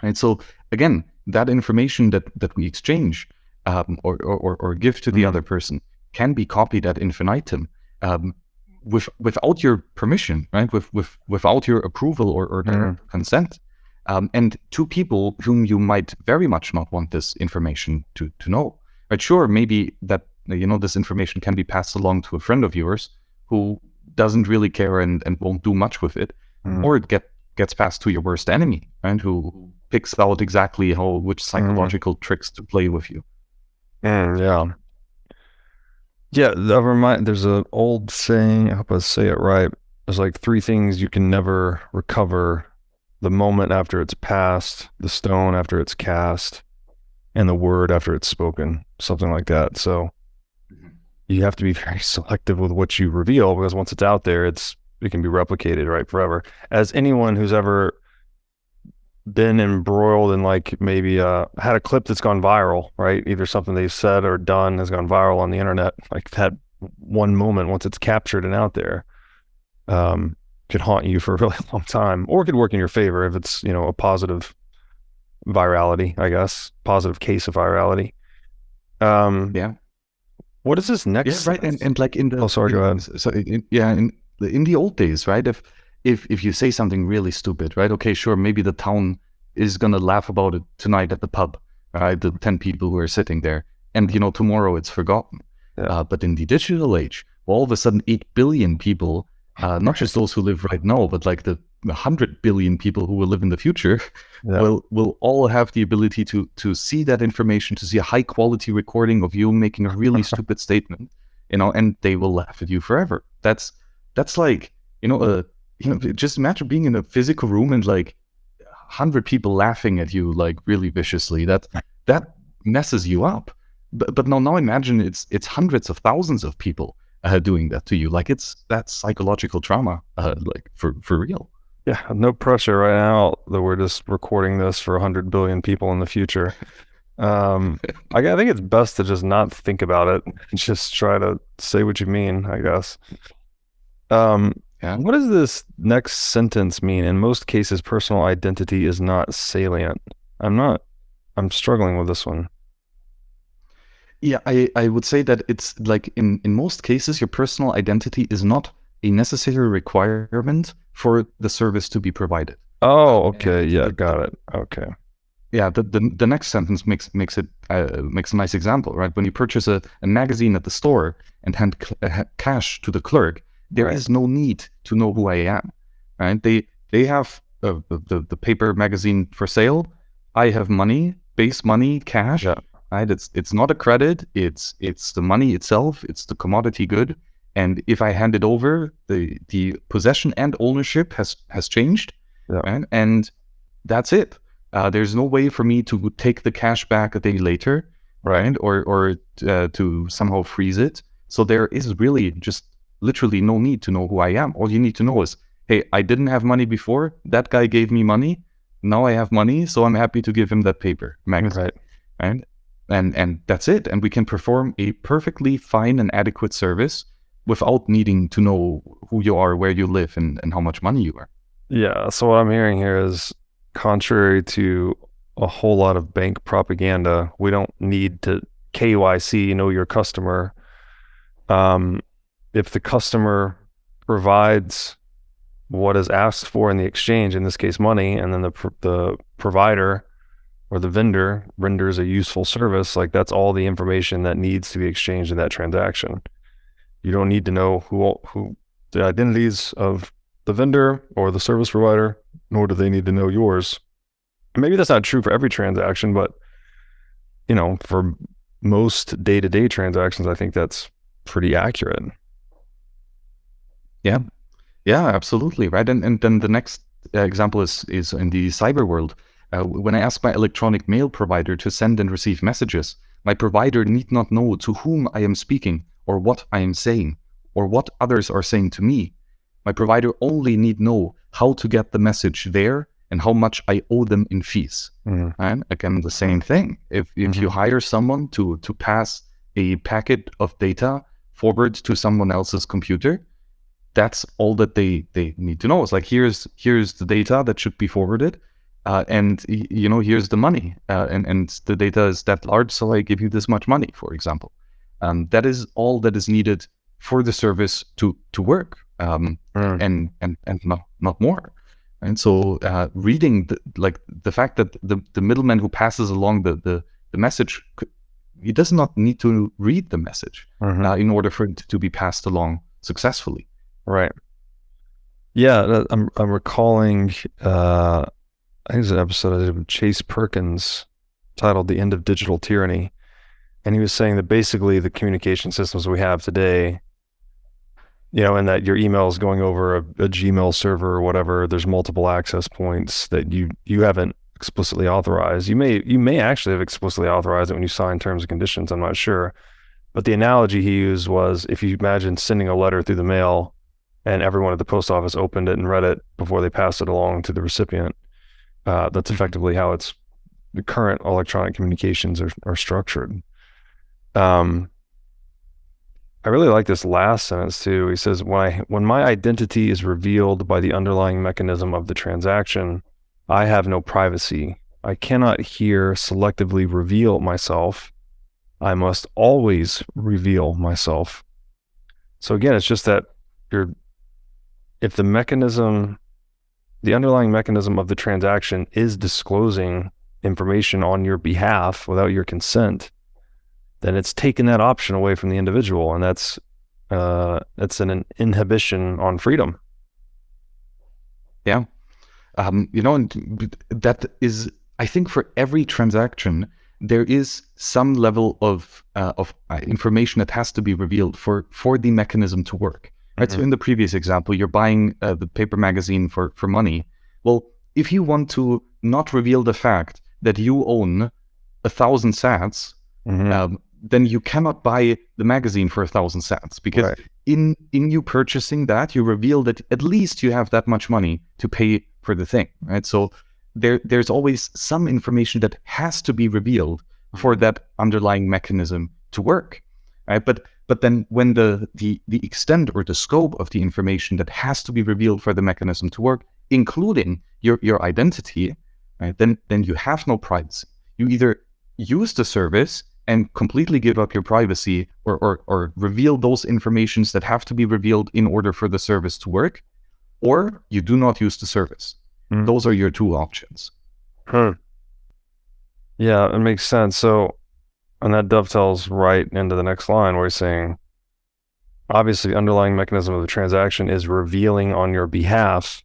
Right. So again, that information that we exchange or give to the other person can be copied ad infinitum, without your permission, right? Without your approval or direct consent. And two people whom you might very much not want this information to know. Right, sure, maybe that this information can be passed along to a friend of yours who doesn't really care and won't do much with it, or it gets passed to your worst enemy, right? Who picks out exactly which psychological tricks to play with you. Yeah. There's an old saying, I hope I say it right. There's like 3 things you can never recover: the moment after it's passed, the stone after it's cast, and the word after it's spoken, something like that. So you have to be very selective with what you reveal, because once it's out there, it can be replicated, right, forever. As anyone who's ever been embroiled in like maybe had a clip that's gone viral, right? Either something they've said or done has gone viral on the internet, like that one moment, once it's captured and out there, could haunt you for a really long time, or it could work in your favor if it's, a positive virality, I guess, positive case of virality. What is this next? Yeah, right. And like in the sorry, go ahead. So in the old days, right? If you say something really stupid, right? Okay, sure, maybe the town is gonna laugh about it tonight at the pub, right? The 10 people who are sitting there, and tomorrow it's forgotten. Yeah. But in the digital age, all of a sudden 8 billion people, not just those who live right now, but like the 100 billion people who will live in the future, will all have the ability to see that information, to see a high quality recording of you making a really stupid statement, and they will laugh at you forever. That's like, just imagine being in a physical room and like 100 people laughing at you like really viciously. That messes you up. But now imagine it's hundreds of thousands of people doing that to you. Like that's psychological trauma, like for real. Yeah, no pressure right now that we're just recording this for 100 billion people in the future. I think it's best to just not think about it and just try to say what you mean, I guess. What does this next sentence mean? In most cases, personal identity is not salient. I'm struggling with this one. Yeah, I would say that it's like in most cases, your personal identity is not a necessary requirement for the service to be provided. Oh, okay. Yeah, got it. Okay. Yeah, the next sentence makes a nice example, right? When you purchase a magazine at the store and hand cash to the clerk, there is no need to know who I am, right? They have the paper magazine for sale. I have money, base money, cash. Yeah. Right? It's not a credit. It's the money itself. It's the commodity good. And if I hand it over, the possession and ownership has changed, right? And that's it. There's no way for me to take the cash back a day later, right? Or to somehow freeze it. So there is really just literally no need to know who I am. All you need to know is, hey, I didn't have money before. That guy gave me money. Now I have money, so I'm happy to give him that paper magazine, right? And that's it. And we can perform a perfectly fine and adequate service without needing to know who you are, where you live, and how much money you are. Yeah. So what I'm hearing here is, contrary to a whole lot of bank propaganda, we don't need to KYC, know your customer. If the customer provides what is asked for in the exchange, in this case money, and then the provider or the vendor renders a useful service, like that's all the information that needs to be exchanged in that transaction. You don't need to know who the identities of the vendor or the service provider, nor do they need to know yours. Maybe that's not true for every transaction, but for most day-to-day transactions, I think that's pretty accurate. Yeah, absolutely, right. And then the next example is in the cyber world. When I ask my electronic mail provider to send and receive messages, my provider need not know to whom I am speaking, or what I am saying, or what others are saying to me. My provider only need know how to get the message there and how much I owe them in fees. And again, the same thing. If you hire someone to pass a packet of data forward to someone else's computer, that's all that they need to know. It's like, here's the data that should be forwarded, and here's the money, and the data is that large, so I give you this much money, for example. That is all that is needed for the service to work, and not more. And so reading the fact that the middleman who passes along the message, he does not need to read the message in order for it to be passed along successfully. Right. Yeah, I'm recalling. I think it's an episode I did with Chase Perkins titled "The End of Digital Tyranny," and he was saying that basically the communication systems we have today, and that your email is going over a Gmail server or whatever, there's multiple access points that you haven't explicitly authorized. You may actually have explicitly authorized it when you sign terms and conditions. I'm not sure, but the analogy he used was, if you imagine sending a letter through the mail, and everyone at the post office opened it and read it before they passed it along to the recipient. That's effectively how the current electronic communications are structured. I really like this last sentence too. He says, when my identity is revealed by the underlying mechanism of the transaction, I have no privacy. I cannot here selectively reveal myself I must always reveal myself. So again, it's just that if the underlying mechanism of the transaction is disclosing information on your behalf without your consent, then it's taken that option away from the individual, and that's an inhibition on freedom. Yeah. And that is, I think, for every transaction, there is some level of information that has to be revealed for the mechanism to work. Right. So in the previous example, you're buying the paper magazine for money. Well, if you want to not reveal the fact that you own 1,000 sats, then you cannot buy the magazine for 1,000 sats, because in you purchasing that, you reveal that at least you have that much money to pay for the thing, right? So there's always some information that has to be revealed for that underlying mechanism to work, right? But then when the extent or the scope of the information that has to be revealed for the mechanism to work, including your identity, right? Then you have no privacy. You either use the service and completely give up your privacy, or reveal those informations that have to be revealed in order for the service to work, or you do not use the service. Those are your two options. Yeah, it makes sense. So, and that dovetails right into the next line where he's saying, obviously, the underlying mechanism of the transaction is revealing on your behalf,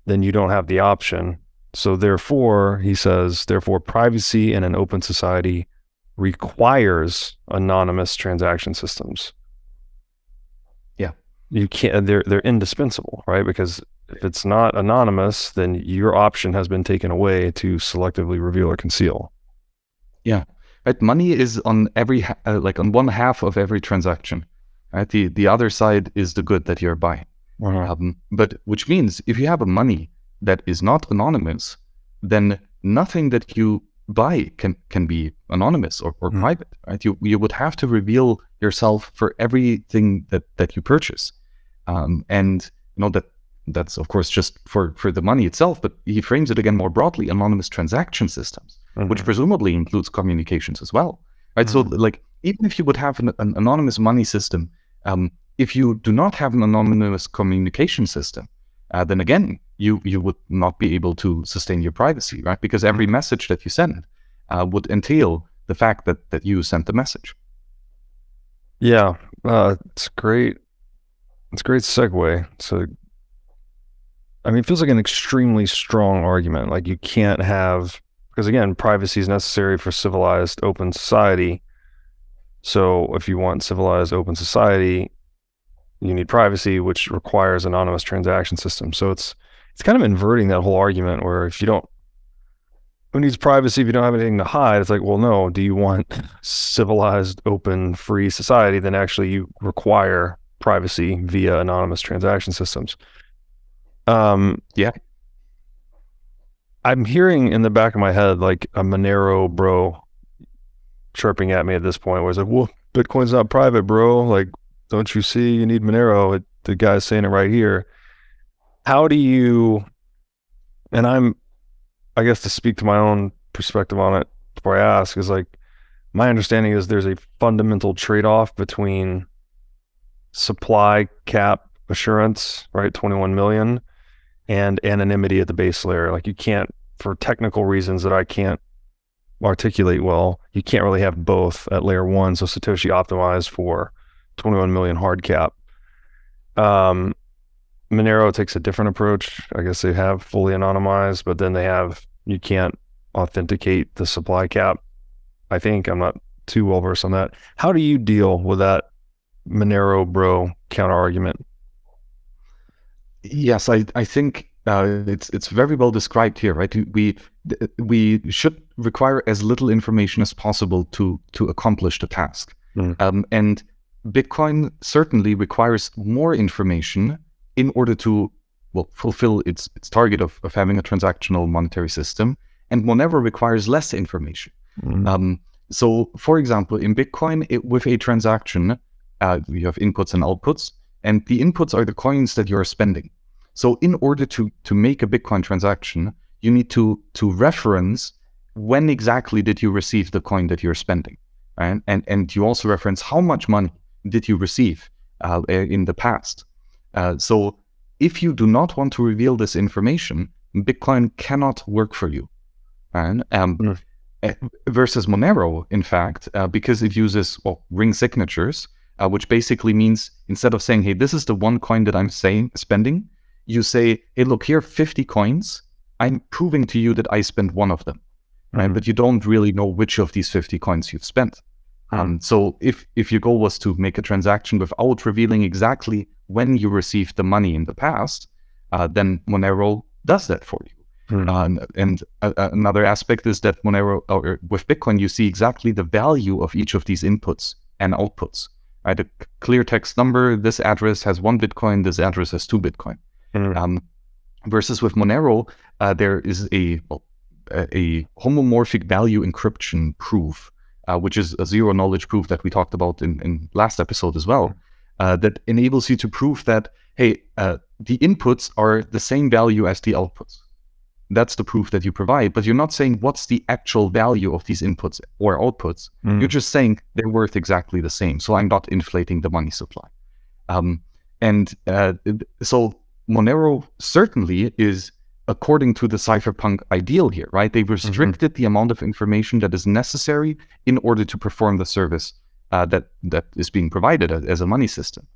then you don't have the option. So therefore, he says, privacy in an open society requires anonymous transaction systems. Yeah. You can't, they're indispensable, right? Because if it's not anonymous, then your option has been taken away to selectively reveal or conceal. Yeah. Right. Money is on every, on one half of every transaction, right? The other side is the good that you're buying. But which means if you have a money that is not anonymous, then nothing that you buy can be anonymous or private, right? You would have to reveal yourself for everything that you purchase, and that's of course just for the money itself. But he frames it again more broadly: anonymous transaction systems, which presumably includes communications as well, right? So even if you would have an anonymous money system, if you do not have an anonymous communication system, then again, you would not be able to sustain your privacy, right? Because every message that you send would entail the fact that you sent the message. Yeah, it's great. It's a great segue. So, I mean, it feels like an extremely strong argument. Like, you can't have, because again, privacy is necessary for civilized open society. So if you want civilized open society, you need privacy, which requires anonymous transaction systems. So it's kind of inverting that whole argument where who needs privacy if you don't have anything to hide? It's like, well, no, do you want civilized, open, free society? Then actually you require privacy via anonymous transaction systems. Yeah. I'm hearing in the back of my head, like a Monero bro chirping at me at this point where it's like, well, Bitcoin's not private, bro. Like, don't you see you need Monero? The guy's saying it right here. How do you, and I guess to speak to my own perspective on it before I ask, is like, my understanding is there's a fundamental trade-off between supply cap assurance, right, 21 million, and anonymity at the base layer. Like, you can't, for technical reasons that I can't articulate well, you can't really have both at layer one. So Satoshi optimized for 21 million hard cap. Monero takes a different approach. I guess they have fully anonymized, but then you can't authenticate the supply cap. I think I'm not too well versed on that. How do you deal with that Monero bro counter argument? Yes, I think it's very well described here, right? We should require as little information as possible to accomplish the task. And Bitcoin certainly requires more information in order to fulfill its target of having a transactional monetary system, and Monero requires less information. So, for example, in Bitcoin, with a transaction, you have inputs and outputs, and the inputs are the coins that you're spending. So in order to make a Bitcoin transaction, you need to reference when exactly did you receive the coin that you're spending. And you also reference how much money did you receive in the past. So if you do not want to reveal this information, Bitcoin cannot work for you. Versus Monero, in fact, because it uses ring signatures, which basically means instead of saying, hey, this is the one coin that I'm spending, you say, hey, look, here are 50 coins. I'm proving to you that I spent one of them. Right? But you don't really know which of these 50 coins you've spent. So if your goal was to make a transaction without revealing exactly when you received the money in the past, then Monero does that for you. Another aspect is that Monero, or with Bitcoin, you see exactly the value of each of these inputs and outputs. Right? A clear text number, this address has 1 Bitcoin, this address has 2 Bitcoin. Versus with Monero, there is a homomorphic value encryption proof, which is a zero knowledge proof that we talked about in last episode as well, that enables you to prove that, hey, the inputs are the same value as the outputs. That's the proof that you provide, but you're not saying what's the actual value of these inputs or outputs. You're just saying they're worth exactly the same. So I'm not inflating the money supply. So Monero certainly is according to the cypherpunk ideal here, right? They restricted the amount of information that is necessary in order to perform the service that is being provided as a money system.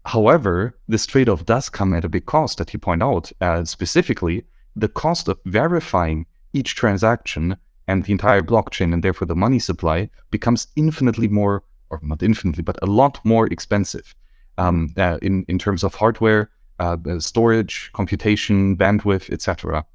However, this trade-off does come at a big cost, that you point out, specifically the cost of verifying each transaction and the entire blockchain, and therefore the money supply, becomes infinitely more, or not infinitely, but a lot more expensive in terms of hardware, storage, computation, bandwidth, etc.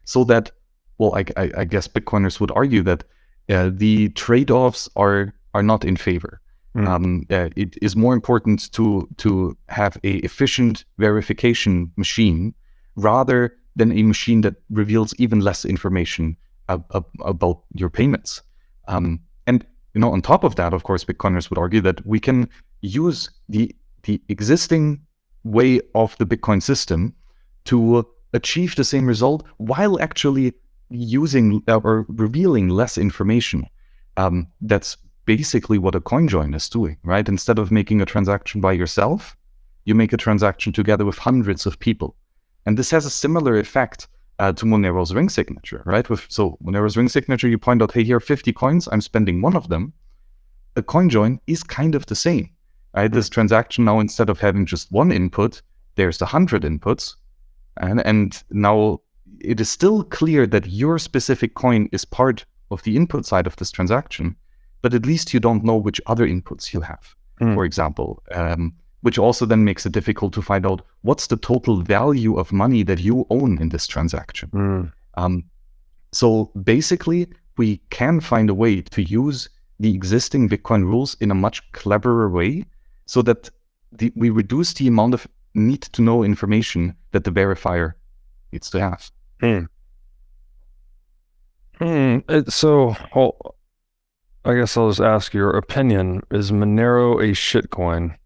So that, well, I guess Bitcoiners would argue that the trade-offs are not in favor. It is more important to have a efficient verification machine rather than a machine that reveals even less information about your payments. And on top of that, of course, Bitcoiners would argue that we can use the existing way of the Bitcoin system to achieve the same result while actually using or revealing less information. That's basically what a CoinJoin is doing, right? Instead of making a transaction by yourself, you make a transaction together with hundreds of people. And this has a similar effect to Monero's ring signature, right? So Monero's ring signature, you point out, hey, here are 50 coins, I'm spending one of them. A CoinJoin is kind of the same, right? This transaction now, instead of having just one input, there's 100 inputs. And now it is still clear that your specific coin is part of the input side of this transaction, but at least you don't know which other inputs you have, for example, which also then makes it difficult to find out what's the total value of money that you own in this transaction. So basically, we can find a way to use the existing Bitcoin rules in a much cleverer way so that we reduce the amount of need to know information that the verifier needs to have. So, I guess I'll just ask your opinion. Is Monero a shitcoin?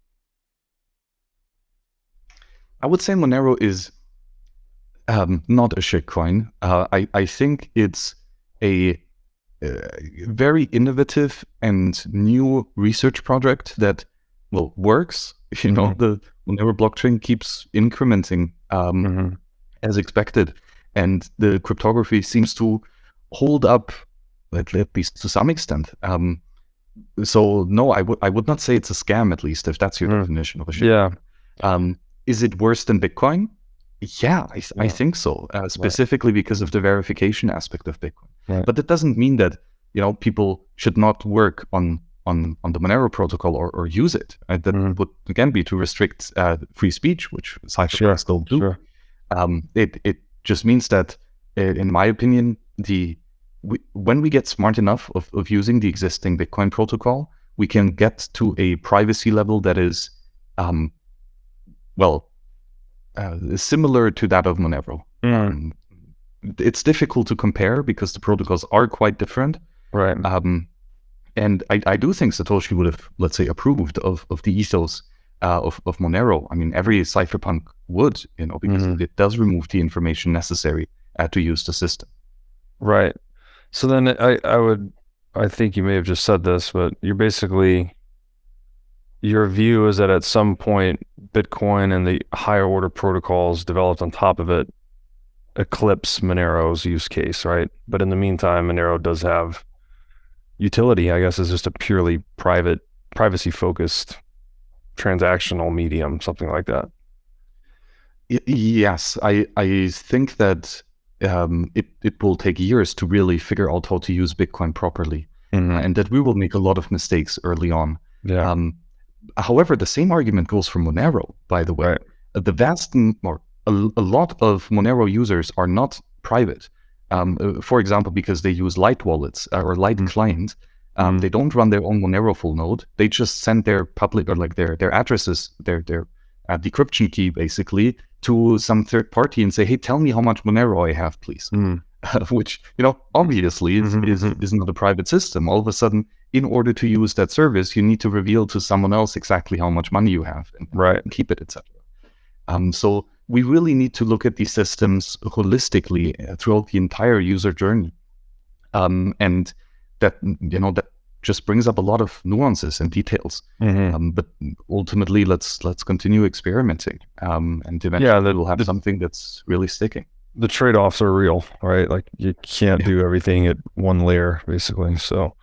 I would say Monero is not a shitcoin. I think it's a very innovative and new research project that, well, works. The Monero blockchain keeps incrementing as expected, and the cryptography seems to hold up, at least to some extent. So no, I would not say it's a scam, at least, if that's your definition of a shitcoin. Yeah. Is it worse than Bitcoin? Yeah, I think so, specifically because of the verification aspect of Bitcoin. Right. But that doesn't mean that people should not work on the Monero protocol or use it. Right? That would again be to restrict free speech, which cypherpunks still do. It just means that, in my opinion, when we get smart enough of using the existing Bitcoin protocol, we can get to a privacy level that is similar to that of Monero. It's difficult to compare because the protocols are quite different. Right. And I do think Satoshi would have, let's say, approved of the ethos of Monero. I mean, every cypherpunk would, because it does remove the information necessary to use the system. Right. So then I would I think you may have just said this, but you're basically, your view is that at some point, Bitcoin and the higher order protocols developed on top of it eclipse Monero's use case, right? But in the meantime, Monero does have utility, I guess, is just a purely privacy-focused transactional medium, something like that. Yes, I think that it will take years to really figure out how to use Bitcoin properly, and that we will make a lot of mistakes early on. Yeah. However, the same argument goes for Monero, by the way. Right. The vast, or a lot of Monero users are not private. For example, because they use light wallets or light client. They don't run their own Monero full node. They just send their public, or like their addresses, their decryption key basically, to some third party and say, hey, tell me how much Monero I have, please. Which, obviously is not a private system. All of a sudden, in order to use that service, you need to reveal to someone else exactly how much money you have and keep it, etc. So we really need to look at these systems holistically throughout the entire user journey. And that, that just brings up a lot of nuances and details. But ultimately, let's continue experimenting. And eventually we'll have something that's really sticking. The trade-offs are real, right? Like you can't do everything at one layer, basically. So,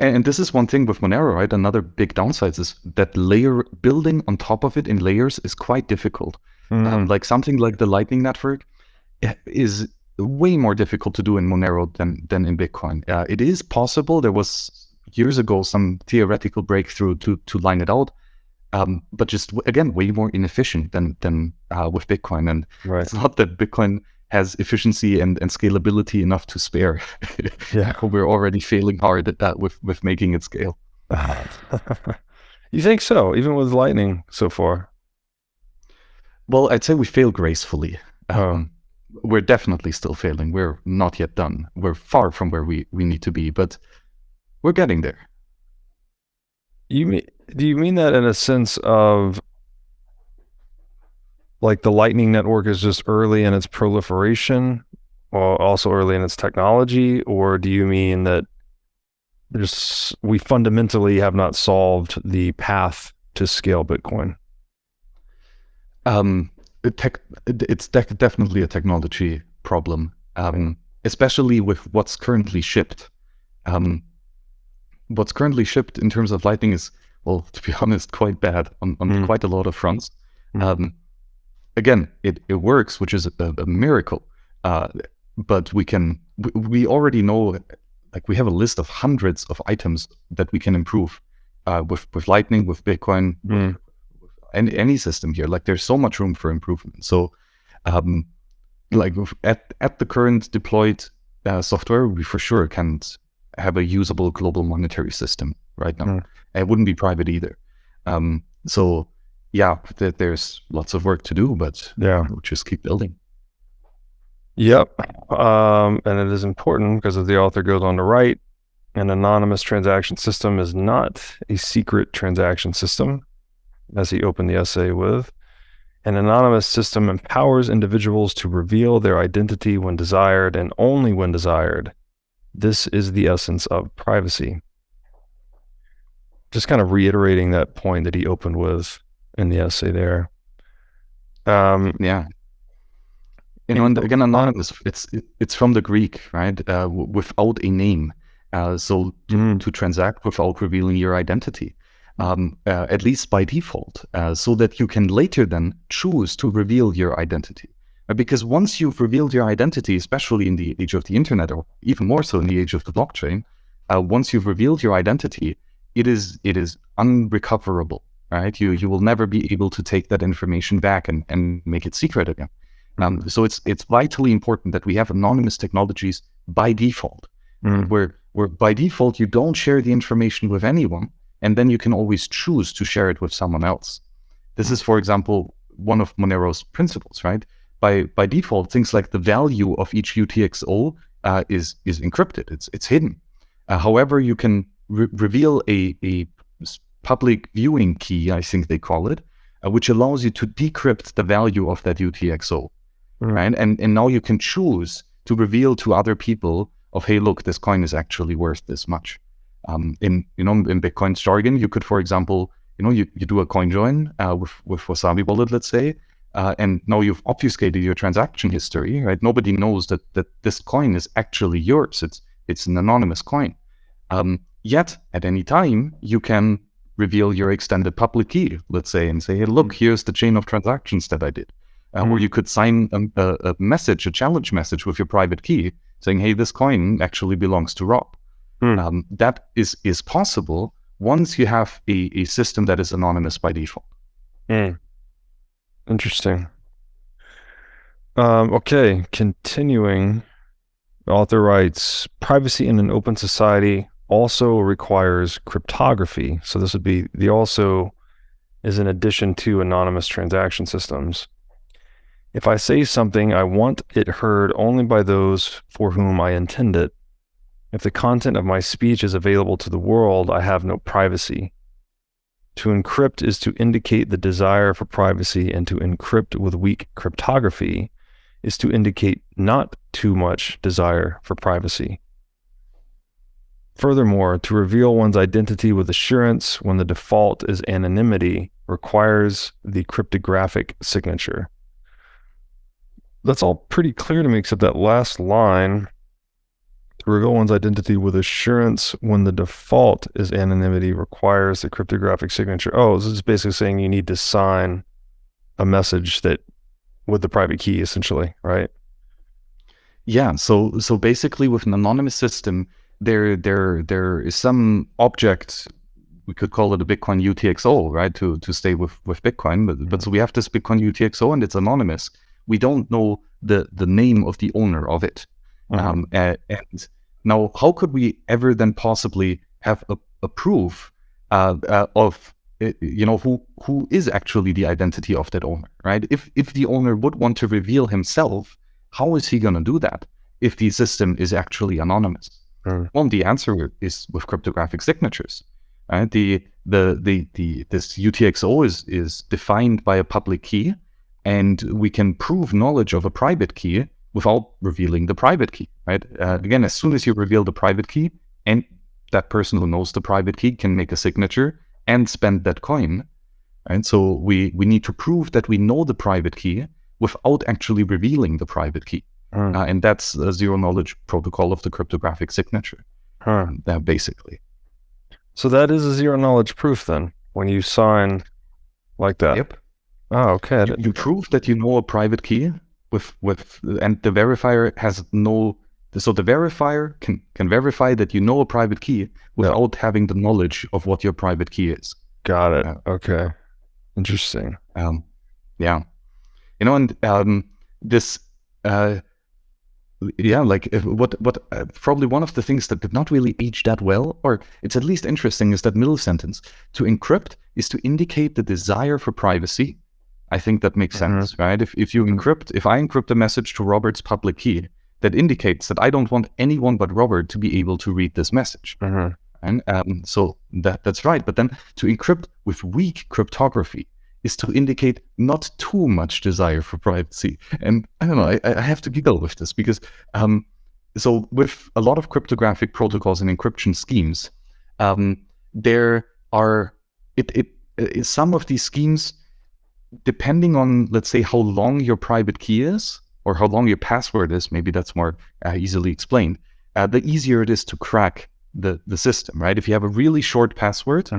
And this is one thing with Monero, right? Another big downside is that layer building on top of it in layers is quite difficult. Like something like the Lightning Network is way more difficult to do in Monero than in Bitcoin. It is possible. There was years ago some theoretical breakthrough to line it out, but just again way more inefficient than with Bitcoin. And it's not that Bitcoin has efficiency and scalability enough to spare. We're already failing hard at that with making it scale. You think so? Even with Lightning so far? Well, I'd say we fail gracefully. We're definitely still failing. We're not yet done. We're far from where we need to be, but we're getting there. Do you mean that in a sense of like the Lightning Network is just early in its proliferation, or also early in its technology? Or do you mean that we fundamentally have not solved the path to scale Bitcoin? It's definitely a technology problem, especially with what's currently shipped. What's currently shipped in terms of Lightning is, well, to be honest, quite bad on quite a lot of fronts. Again, it works, which is a miracle. But we already know, like we have a list of hundreds of items that we can improve with Lightning, with Bitcoin, with any system here. Like there's so much room for improvement. So like at the current deployed software, we for sure can't have a usable global monetary system right now. It wouldn't be private either. So yeah, there's lots of work to do, but we'll just keep building. Yep. And it is important because, as the author goes on to write, an anonymous transaction system is not a secret transaction system, as he opened the essay with. An anonymous system empowers individuals to reveal their identity when desired and only when desired. This is the essence of privacy. Just kind of reiterating that point that he opened with in the essay there. And again, anonymous, it's from the Greek, right? Without a name. So to transact without revealing your identity, at least by default, so that you can later then choose to reveal your identity. Because once you've revealed your identity, especially in the age of the internet, or even more so in the age of the blockchain, once you've revealed your identity, it is unrecoverable, right? You will never be able to take that information back and make it secret again. So it's vitally important that we have anonymous technologies by default, where by default you don't share the information with anyone, and then you can always choose to share it with someone else. This is, for example, one of Monero's principles, right? By default, things like the value of each UTXO is encrypted. It's hidden. However, you can reveal a public viewing key, I think they call it, which allows you to decrypt the value of that UTXO, right? And now you can choose to reveal to other people hey, look, this coin is actually worth this much. In Bitcoin's jargon, you could, for example, you do a coin join with Wasabi wallet, let's say, and now you've obfuscated your transaction history, right? Nobody knows that this coin is actually yours. It's an anonymous coin. Yet at any time you can reveal your extended public key, let's say, and say, hey, look, here's the chain of transactions that I did. Or you could sign a message, a challenge message with your private key saying, hey, this coin actually belongs to Rob. That is possible once you have a system that is anonymous by default. Interesting. Okay, continuing. The author writes, privacy in an open society also requires cryptography. So this would be, the also is in addition to anonymous transaction systems. If I say something, I want it heard only by those for whom I intend it. If the content of my speech is available to the world, I have no privacy. To encrypt is to indicate the desire for privacy, and to encrypt with weak cryptography is to indicate not too much desire for privacy. Furthermore, to reveal one's identity with assurance when the default is anonymity requires the cryptographic signature. That's all pretty clear to me, except that last line. To reveal one's identity with assurance when the default is anonymity requires the cryptographic signature. Oh, this is basically saying you need to sign a message that with the private key, essentially, right? Yeah. So basically, with an anonymous system, there is some object. We could call it a Bitcoin UTXO, right? To stay with Bitcoin, but so we have this Bitcoin UTXO, and it's anonymous. We don't know the name of the owner of it. And now, how could we ever then possibly have a proof of who is actually the identity of that owner, right? If the owner would want to reveal himself, how is he going to do that if the system is actually anonymous? Well, the answer is with cryptographic signatures. Right? This UTXO is defined by a public key, and we can prove knowledge of a private key without revealing the private key, right? Again, as soon as you reveal the private key, and that person who knows the private key can make a signature and spend that coin, right? So we need to prove that we know the private key without actually revealing the private key. And that's a zero-knowledge protocol of the cryptographic signature, basically. So that is a zero-knowledge proof then, when you sign like that? Yep. Oh, okay. You prove that you know a private key and the verifier has no. So the verifier can verify that you know a private key without having the knowledge of what your private key is. Got it. Okay. Interesting. Yeah. And this. What probably one of the things that did not really age that well, or it's at least interesting, is that middle sentence. To encrypt is to indicate the desire for privacy. I think that makes sense, right? If I encrypt a message to Robert's public key, that indicates that I don't want anyone but Robert to be able to read this message. And so that's right. But then to encrypt with weak cryptography is to indicate not too much desire for privacy. And I don't know, I have to giggle with this because so with a lot of cryptographic protocols and encryption schemes, there are some of these schemes, depending on, let's say, how long your private key is or how long your password is, maybe that's more easily explained, the easier it is to crack the system, right? If you have a really short password,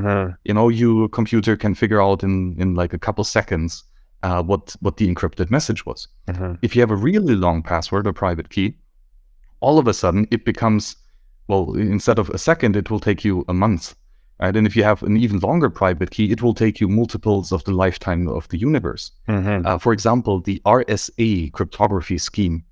your computer can figure out in like a couple seconds what the encrypted message was. If you have a really long password or private key, all of a sudden it becomes, well, instead of a second, it will take you a month. Right? And if you have an even longer private key, it will take you multiples of the lifetime of the universe. For example, the RSA cryptography scheme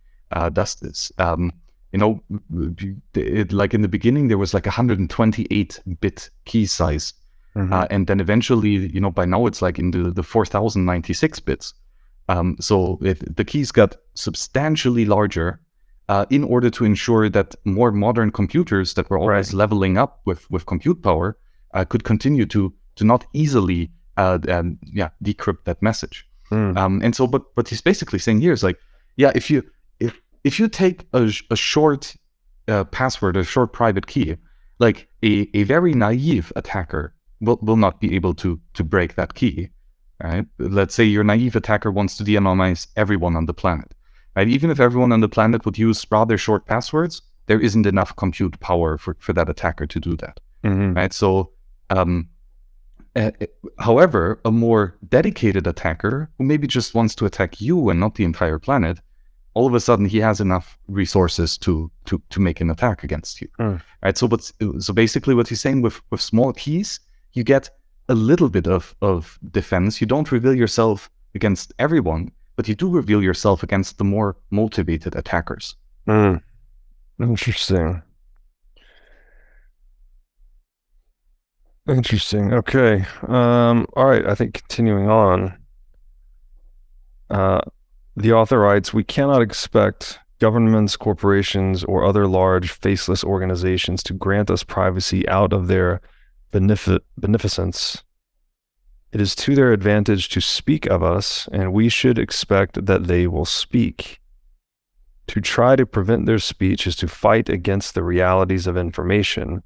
does this. Like in the beginning, there was like 128-bit key size. And then eventually, by now it's like in the 4096 bits. So the keys got substantially larger in order to ensure that more modern computers that were always leveling up with compute power could continue to not easily decrypt that message. And so, but he's basically saying here is like, yeah, if you take a short password, a short private key, like a very naive attacker will not be able to break that key, right? Let's say your naive attacker wants to de-anonymize everyone on the planet, right? Even if everyone on the planet would use rather short passwords, there isn't enough compute power for that attacker to do that, right? So, however, a more dedicated attacker who maybe just wants to attack you and not the entire planet, all of a sudden he has enough resources to make an attack against you, right? So basically what he's saying with small keys, you get a little bit of defense. You don't reveal yourself against everyone, but you do reveal yourself against the more motivated attackers. Interesting. Okay. All right. I think continuing on, the author writes, we cannot expect governments, corporations, or other large faceless organizations to grant us privacy out of their beneficence. It is to their advantage to speak of us, and we should expect that they will speak. To try to prevent their speech is to fight against the realities of information.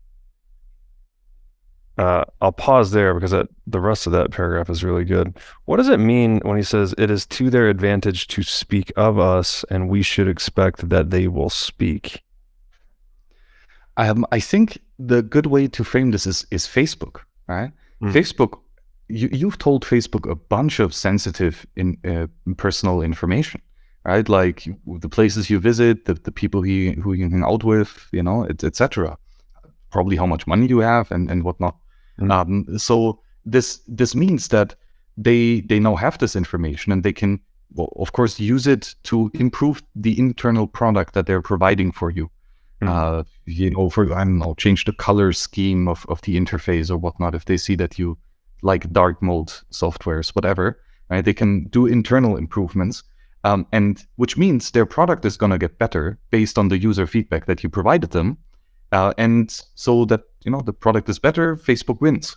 I'll pause there because the rest of that paragraph is really good. What does it mean when he says it is to their advantage to speak of us and we should expect that they will speak? I think the good way to frame this is Facebook, right? Facebook, you've told Facebook a bunch of sensitive personal information, right? Like the places you visit, the people who you hang out with, etc. Probably how much money you have and whatnot. So this means that they now have this information and they can, well, of course, use it to improve the internal product that they're providing for you. Change the color scheme of the interface or whatnot. If they see that you like dark mode softwares, whatever, right? They can do internal improvements, and which means their product is going to get better based on the user feedback that you provided them. And so that, the product is better, Facebook wins.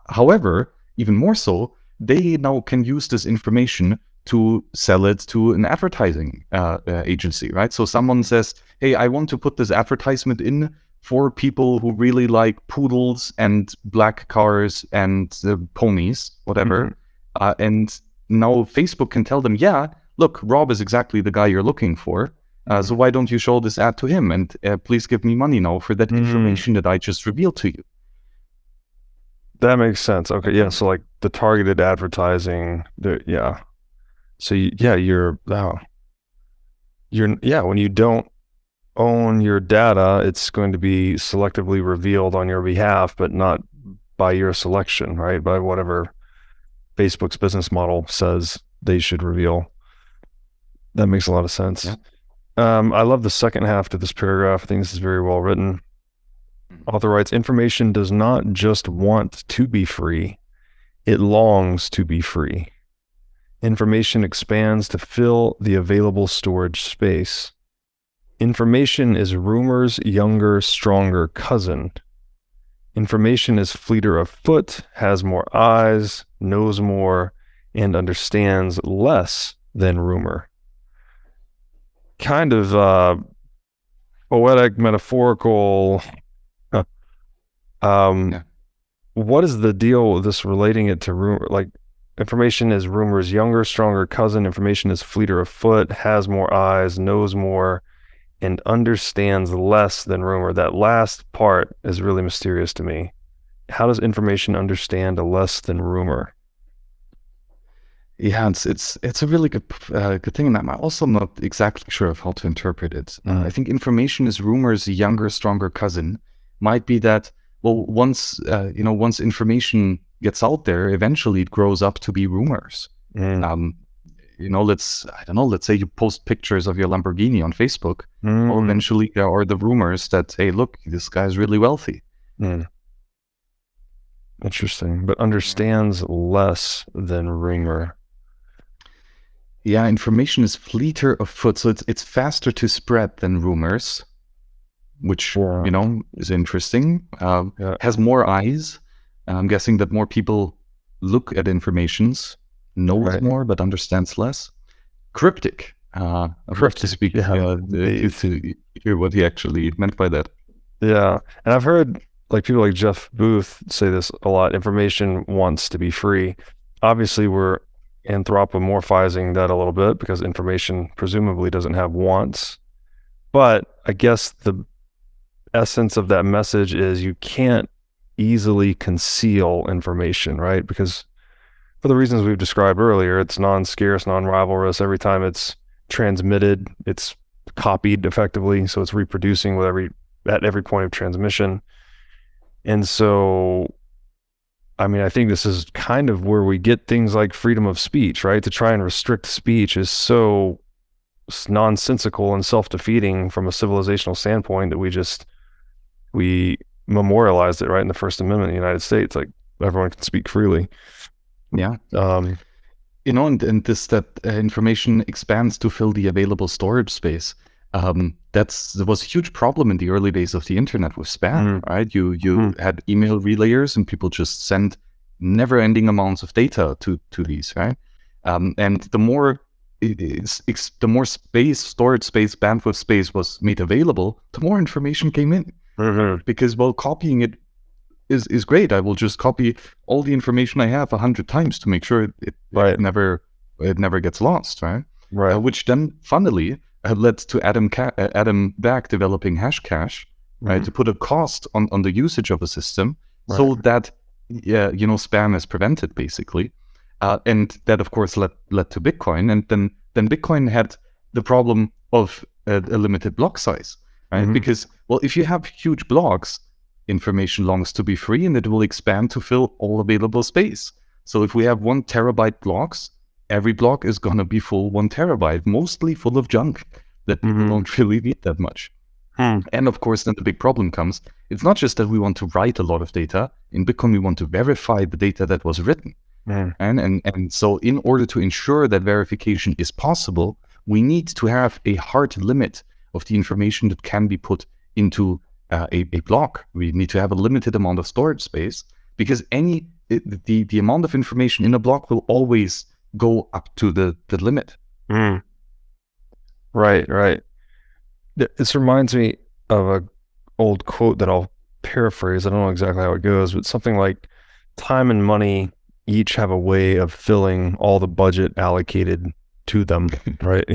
However, even more so, they now can use this information to sell it to an advertising agency, right? So someone says, hey, I want to put this advertisement in for people who really like poodles and black cars and ponies, whatever. And now Facebook can tell them, yeah, look, Rob is exactly the guy you're looking for. So why don't you show this ad to him? And please give me money now for that information that I just revealed to you. That makes sense. Okay, yeah. So like the targeted advertising, yeah. So when you don't own your data, it's going to be selectively revealed on your behalf, but not by your selection, right? By whatever Facebook's business model says they should reveal. That makes a lot of sense. Yeah. I love the second half to this paragraph. I think this is very well written. Author writes, information does not just want to be free, it longs to be free. Information expands to fill the available storage space. Information is rumor's younger, stronger cousin. Information is fleeter of foot, has more eyes, knows more, and understands less than rumor. Kind of poetic, metaphorical. What is the deal with this relating it to rumor? Like, information is rumor's younger, stronger cousin. Information is fleeter of foot, has more eyes, knows more, and understands less than rumor. That last part is really mysterious to me. How does information understand less than rumor? Yeah, it's a really good thing, and I'm also not exactly sure of how to interpret it. I think information is rumor's younger, stronger cousin. Might be that, well, once information gets out there, eventually it grows up to be rumors. Let's say you post pictures of your Lamborghini on Facebook, or eventually there are the rumors that, hey, look, this guy's really wealthy. Interesting, but understands less than rumor. Yeah, information is fleeter of foot, so it's faster to spread than rumors, which is interesting. Has more eyes. I'm guessing that more people look at informations, knows more, but understands less. Cryptic. I'd love to speak to hear what he actually meant by that. Yeah, and I've heard like people like Jeff Booth say this a lot. Information wants to be free. Obviously, we're anthropomorphizing that a little bit because information presumably doesn't have wants. But I guess the essence of that message is you can't easily conceal information, right? Because for the reasons we've described earlier, it's non-scarce, non-rivalrous. Every time it's transmitted, it's copied effectively, so it's reproducing with at every point of transmission. And so, I mean, I think this is kind of where we get things like freedom of speech, right? To try and restrict speech is so nonsensical and self-defeating from a civilizational standpoint that we memorialized it right in the First Amendment of the United States, like everyone can speak freely. Yeah. And this that information expands to fill the available storage space. There was a huge problem in the early days of the internet with spam, right? You had email relayers and people just sent never-ending amounts of data to these, right? And the more storage space, bandwidth space was made available, the more information came in. Because copying it is great. I will just copy all the information I have 100 times to make sure it never gets lost, right? Right. Which then, funnily, led to Adam Back developing Hashcash, right, to put a cost on the usage of a system, so that spam is prevented, basically, and that of course led to Bitcoin, and then Bitcoin had the problem of a limited block size, right? Because if you have huge blocks, information longs to be free, and it will expand to fill all available space. So if we have 1 terabyte blocks, every block is going to be full 1 terabyte, mostly full of junk that people don't really need that much. And of course, then the big problem comes. It's not just that we want to write a lot of data. In Bitcoin, we want to verify the data that was written. And so in order to ensure that verification is possible, we need to have a hard limit of the information that can be put into a block. We need to have a limited amount of storage space, because the amount of information in a block will always go up to the limit. Right. This reminds me of a old quote that I'll paraphrase. I don't know exactly how it goes, but something like time and money each have a way of filling all the budget allocated to them, right?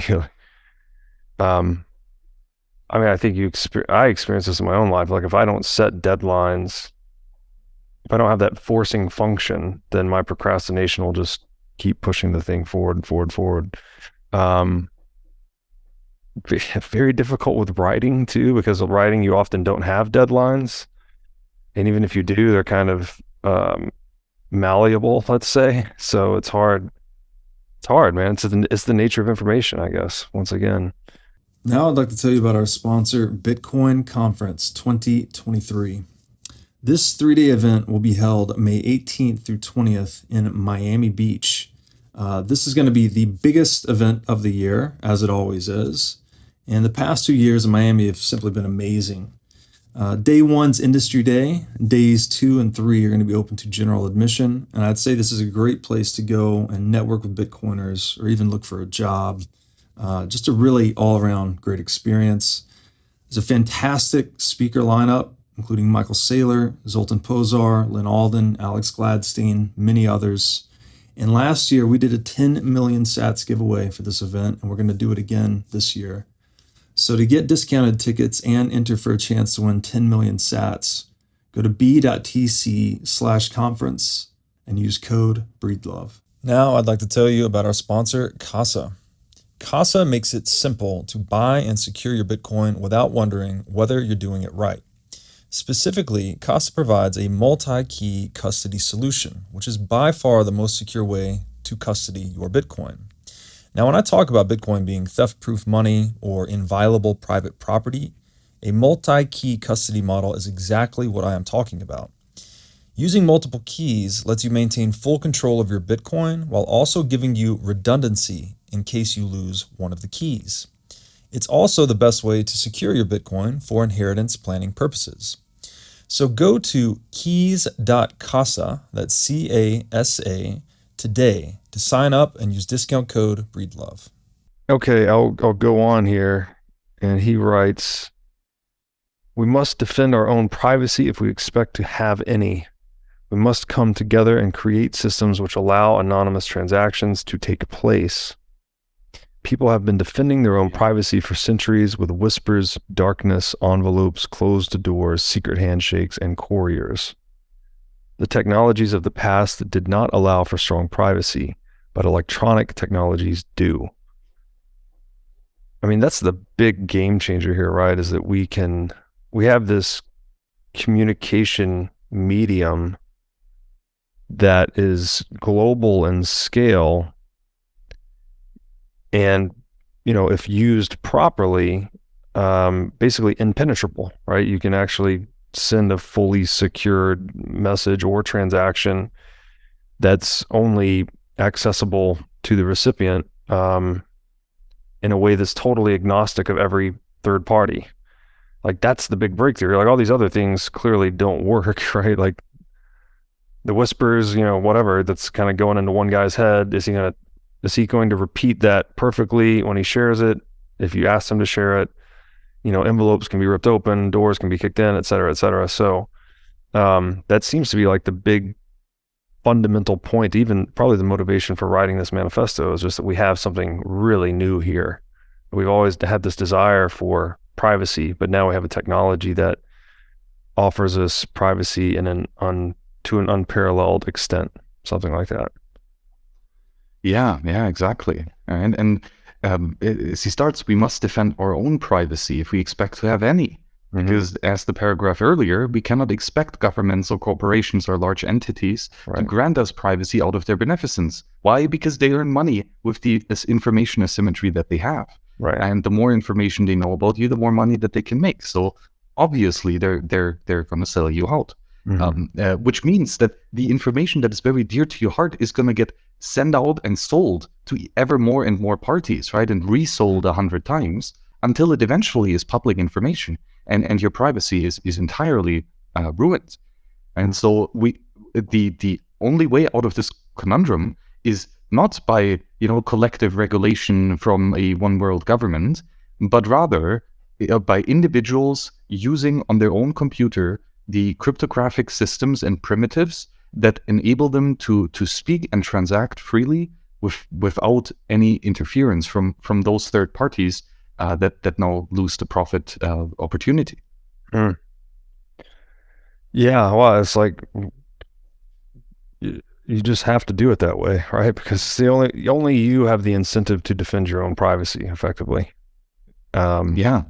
I mean, I think I experience this in my own life. Like if I don't set deadlines, if I don't have that forcing function, then my procrastination will just keep pushing the thing forward. Very difficult with writing too, because with writing you often don't have deadlines, and even if you do, they're kind of malleable, let's say. So it's hard. It's hard, man. It's the nature of information, I guess. Once again. Now I'd like to tell you about our sponsor, Bitcoin Conference 2023. This 3-day event will be held May 18th through 20th in Miami Beach. This is going to be the biggest event of the year, as it always is. And the past 2 years in Miami have simply been amazing. Day 1's Industry Day. Days 2 and 3 are going to be open to general admission. And I'd say this is a great place to go and network with Bitcoiners, or even look for a job. Just a really all-around great experience. There's a fantastic speaker lineup, including Michael Saylor, Zoltan Pozar, Lynn Alden, Alex Gladstein, many others. And last year, we did a 10 million sats giveaway for this event, and we're going to do it again this year. So to get discounted tickets and enter for a chance to win 10 million sats, go to b.tc/conference and use code BREEDLOVE. Now I'd like to tell you about our sponsor, Casa. Casa makes it simple to buy and secure your Bitcoin without wondering whether you're doing it right. Specifically, Casa provides a multi-key custody solution, which is by far the most secure way to custody your Bitcoin. Now, when I talk about Bitcoin being theft-proof money or inviolable private property, a multi-key custody model is exactly what I am talking about. Using multiple keys lets you maintain full control of your Bitcoin while also giving you redundancy in case you lose one of the keys. It's also the best way to secure your Bitcoin for inheritance planning purposes. So go to keys.casa, that's C-A-S-A, today to sign up and use discount code BREEDLOVE. Okay, I'll go on here. And he writes, we must defend our own privacy if we expect to have any. We must come together and create systems which allow anonymous transactions to take place. People have been defending their own privacy for centuries with whispers, darkness, envelopes, closed doors, secret handshakes, and couriers. The technologies of the past did not allow for strong privacy, but electronic technologies do. I mean, that's the big game changer here, right? Is that we have this communication medium that is global in scale, and, you know, if used properly, basically impenetrable, right? You can actually send a fully secured message or transaction that's only accessible to the recipient in a way that's totally agnostic of every third party. Like, that's the big breakthrough. Like, all these other things clearly don't work, right? Like the whispers, you know, whatever, that's kind of going into one guy's head. Is he going to repeat that perfectly when he shares it? If you ask him to share it, you know, envelopes can be ripped open, doors can be kicked in, et cetera, et cetera. So that seems to be like the big fundamental point, even probably the motivation for writing this manifesto, is just that we have something really new here. We've always had this desire for privacy, but now we have a technology that offers us privacy to an unparalleled extent, something like that. Yeah, exactly. And as he starts, we must defend our own privacy if we expect to have any. Because as the paragraph earlier, we cannot expect governments or corporations or large entities to grant us privacy out of their beneficence. Why? Because they earn money with this information asymmetry that they have. Right. And the more information they know about you, the more money that they can make. So obviously they're going to sell you out. Which means that the information that is very dear to your heart is going to get sent out and sold to ever more and more parties, right? And resold 100 times until it eventually is public information. And your privacy is entirely ruined. And so the only way out of this conundrum is not by, you know, collective regulation from a one world government, but rather by individuals using on their own computer the cryptographic systems and primitives that enable them to speak and transact freely without any interference from those third parties that now lose the profit opportunity. Yeah, well, it's like you just have to do it that way, right? Because it's only you have the incentive to defend your own privacy effectively. Yeah.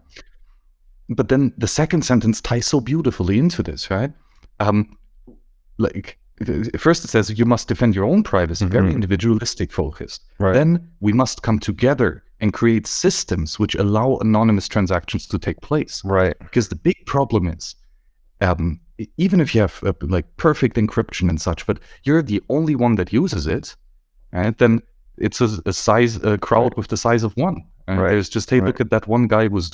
But then the second sentence ties so beautifully into this, right? Like, first it says you must defend your own privacy, very individualistic focused. Right. Then we must come together and create systems which allow anonymous transactions to take place. Right. Because the big problem is, even if you have like perfect encryption and such, but you're the only one that uses it, right? Then it's a crowd with the size of one. Right. It's just, hey, look at that one guy who's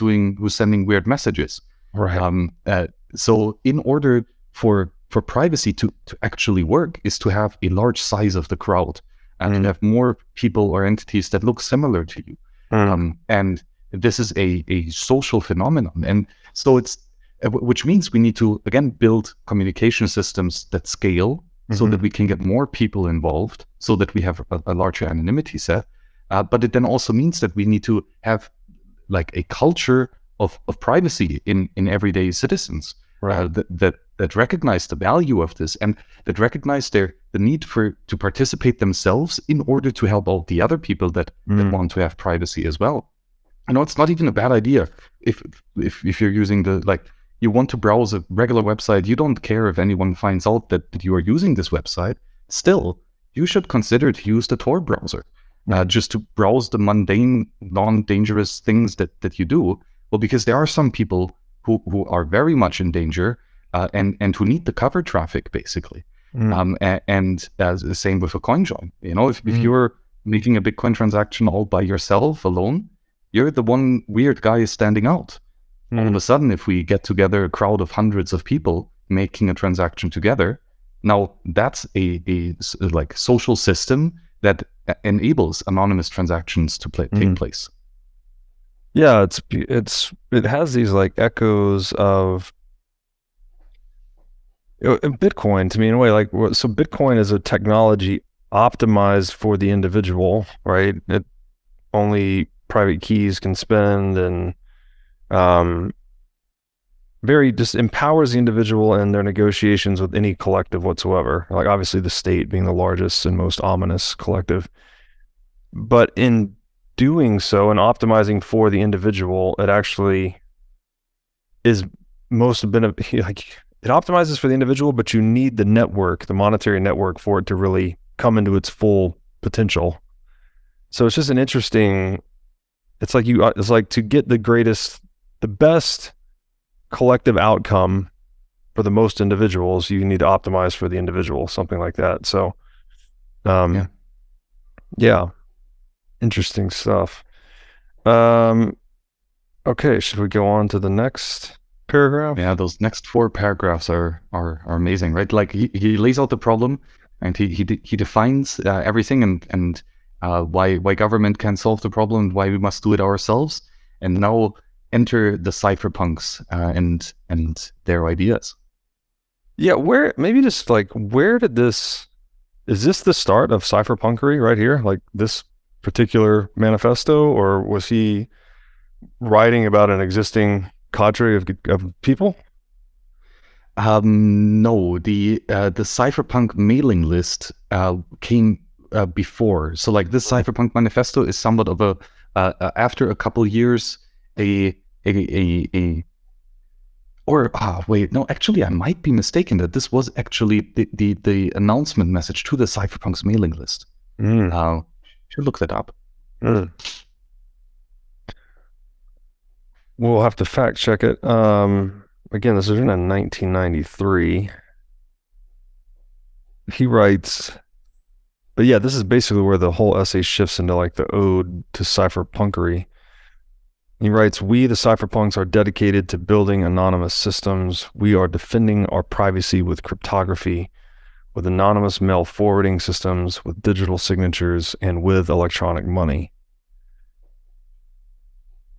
sending weird messages. Right. So in order for privacy to actually work is to have a large size of the crowd and to have more people or entities that look similar to you. And this is a social phenomenon. And so which means we need to, again, build communication systems that scale so that we can get more people involved, so that we have a larger anonymity set. But it then also means that we need to have like a culture of privacy in everyday citizens, that recognize the value of this and that recognize the need to participate themselves in order to help out the other people that want to have privacy as well. I know it's not even a bad idea if you're using you want to browse a regular website, you don't care if anyone finds out that you are using this website. Still, you should consider to use the Tor browser. Just to browse the mundane, non-dangerous things that you do. Well, because there are some people who are very much in danger and who need the cover traffic, basically. And the same with a coin join. You know, if you're making a Bitcoin transaction all by yourself alone, you're the one weird guy standing out. All of a sudden, if we get together a crowd of hundreds of people making a transaction together, now that's a social system that enables anonymous transactions to take place. Yeah, it has these like echoes of Bitcoin to me in a way. Like, so Bitcoin is a technology optimized for the individual, right? It only private keys can spend, and very just empowers the individual in their negotiations with any collective whatsoever. Like obviously the state being the largest and most ominous collective. But in doing so and optimizing for the individual, it actually is most like it optimizes for the individual, but you need the network, the monetary network, for it to really come into its full potential. So it's just an interesting, it's like to get the best collective outcome for the most individuals, you need to optimize for the individual, something like that. So, yeah, interesting stuff. Okay, should we go on to the next paragraph? Yeah, those next 4 paragraphs are amazing, right? Like he lays out the problem, and he defines everything and why government can solve the problem, why we must do it ourselves, and now enter the cypherpunks and their ideas. Yeah, where did this? Is this the start of cypherpunkery right here? Like this particular manifesto, or was he writing about an existing cadre of people? No, the Cypherpunk mailing list came before. So like this Cypherpunk Manifesto is somewhat of a after a couple years wait, no, actually I might be mistaken that this was actually the announcement message to the Cypherpunks mailing list. Should look that up. We'll have to fact check it. Again, this was written in 1993. He writes, but yeah, this is basically where the whole essay shifts into like the ode to cypherpunkery. He writes, "We, the cypherpunks, are dedicated to building anonymous systems. We are defending our privacy with cryptography, with anonymous mail forwarding systems, with digital signatures, and with electronic money."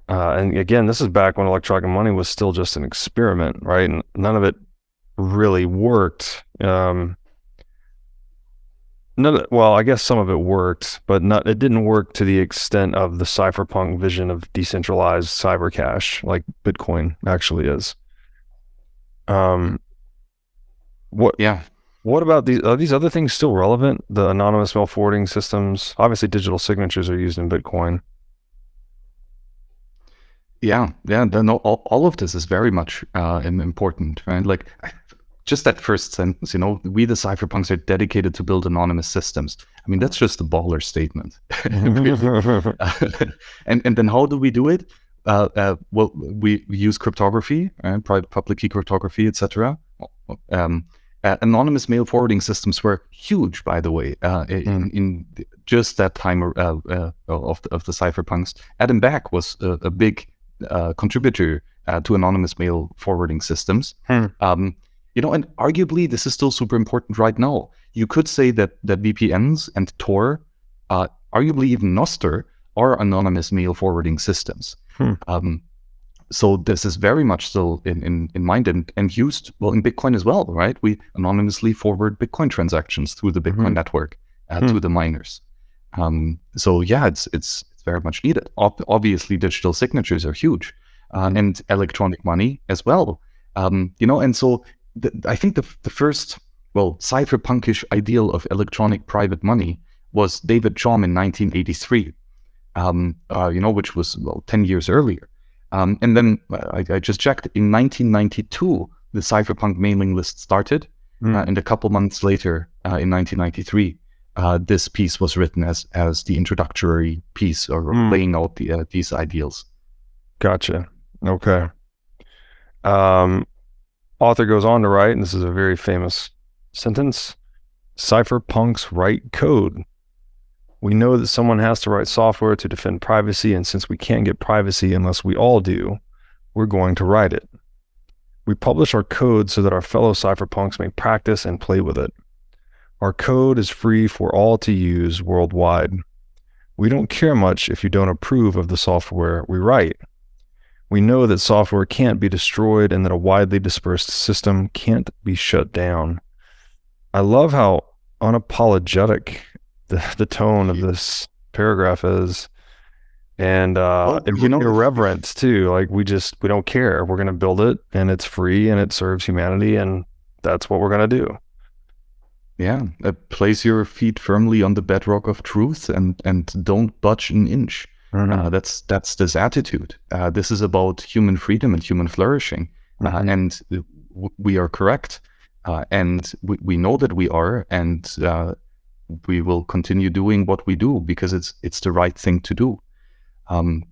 And again, this is back when electronic money was still just an experiment, right? And none of it really worked. Well, I guess some of it worked, but it didn't work to the extent of the cypherpunk vision of decentralized cyber cash, like Bitcoin actually is. What about these? Are these other things still relevant? The anonymous mail forwarding systems, obviously digital signatures are used in Bitcoin. Yeah. No, all of this is very much important, right? Like just that first sentence, we the cypherpunks are dedicated to build anonymous systems. I mean, that's just a baller statement. And then how do we do it? Well, we use cryptography, private public key cryptography, etc. Anonymous mail forwarding systems were huge, by the way, in just that time of the cypherpunks. Adam Back was a big contributor to anonymous mail forwarding systems. And arguably this is still super important right now. You could say that VPNs and Tor, arguably even Nostr, are anonymous mail forwarding systems. So this is very much still in mind and used in Bitcoin as well, right? We anonymously forward Bitcoin transactions through the Bitcoin network to the miners. So yeah, it's very much needed. Obviously, digital signatures are huge, and electronic money as well. And so I think the first, cypherpunkish ideal of electronic private money was David Chaum in 1983, which was 10 years earlier. And then I just checked, in 1992, the Cypherpunk mailing list started, and a couple months later, in 1993, this piece was written as the introductory piece, or laying out these ideals. Gotcha. Okay. Author goes on to write, and this is a very famous sentence: cypherpunks write code. We know that someone has to write software to defend privacy, and since we can't get privacy unless we all do, we're going to write it. We publish our code so that our fellow cypherpunks may practice and play with it. Our code is free for all to use worldwide. We don't care much if you don't approve of the software we write. We know that software can't be destroyed and that a widely dispersed system can't be shut down. I love how unapologetic the tone of this paragraph is, and irreverent too. Like we don't care. We're going to build it, and it's free, and it serves humanity, and that's what we're going to do. Yeah, place your feet firmly on the bedrock of truth, and don't budge an inch. Mm-hmm. That's this attitude. This is about human freedom and human flourishing, Mm-hmm. and we are correct, and we know that we are, and we will continue doing what we do because it's the right thing to do. And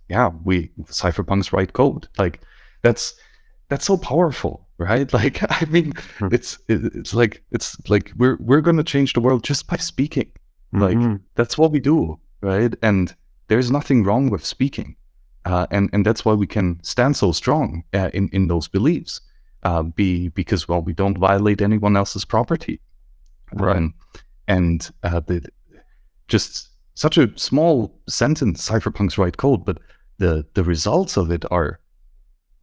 yeah, Cypherpunks write code. Like that's so powerful, right? Like I mean, it's like we're gonna change the world just by speaking. Like that's what we do, right? And there's nothing wrong with speaking, and that's why we can stand so strong in those beliefs. Because we don't violate anyone else's property, Right? And just such a small sentence, cypherpunks write code, but the results of it are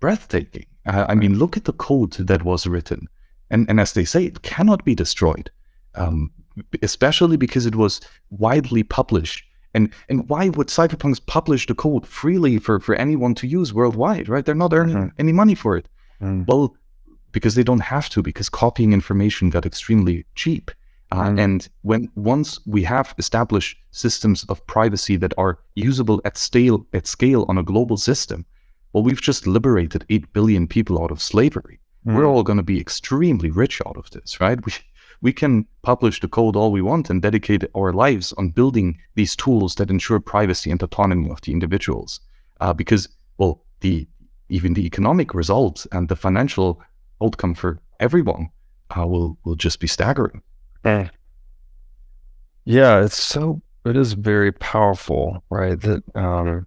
breathtaking. I mean, look at the code that was written, and as they say, it cannot be destroyed, especially because it was widely published. And why would cypherpunks publish the code freely for anyone to use worldwide, right? They're not earning any money for it. Well, because they don't have to, because copying information got extremely cheap. And once we have established systems of privacy that are usable at scale on a global system, well, we've just liberated 8 billion people out of slavery. We're all going to be extremely rich out of this, right? We can publish the code all we want and dedicate our lives on building these tools that ensure privacy and autonomy of the individuals. Because, well, even the economic results and the financial outcome for everyone will just be staggering. Yeah, it is very powerful, right? That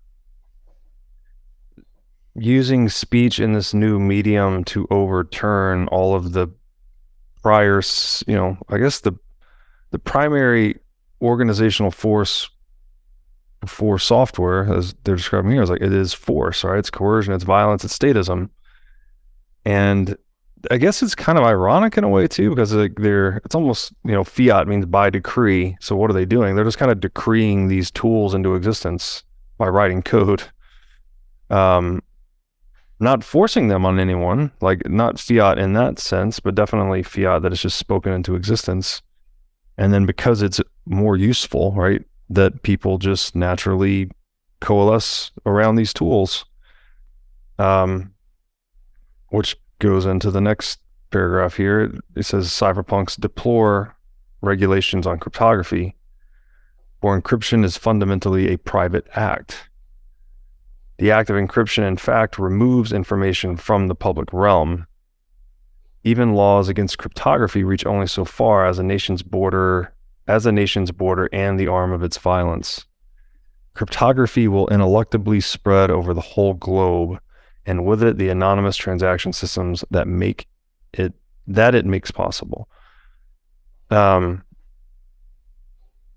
using speech in this new medium to overturn all of the prior, I guess the primary organizational force for software, as they're describing here, is like it is force, right? It's coercion, it's violence, it's statism, and I guess it's kind of ironic in a way too, because it's almost, fiat means by decree. So what are they doing? They're just kind of decreeing these tools into existence by writing code. Not forcing them on anyone, like not fiat in that sense, but definitely fiat that is just spoken into existence. And then because it's more useful, right, that people just naturally coalesce around these tools, which goes into the next paragraph here. It says cypherpunks deplore regulations on cryptography, for encryption is fundamentally a private act. The act of encryption, in fact, removes information from the public realm. Even laws against cryptography reach only so far as a nation's border and the arm of its violence. Cryptography will ineluctably spread over the whole globe, and with it the anonymous transaction systems that it makes possible.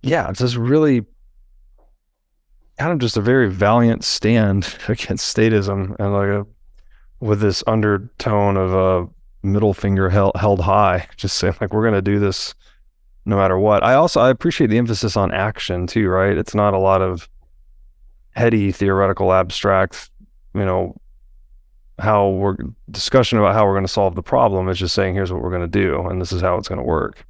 It's just really kind of just a very valiant stand against statism, and with this undertone of a middle finger held high, just saying like we're going to do this no matter what. I appreciate the emphasis on action too, right? It's not a lot of heady theoretical abstract, discussion about how we're going to solve the problem. It's just saying here's what we're going to do and this is how it's going to work.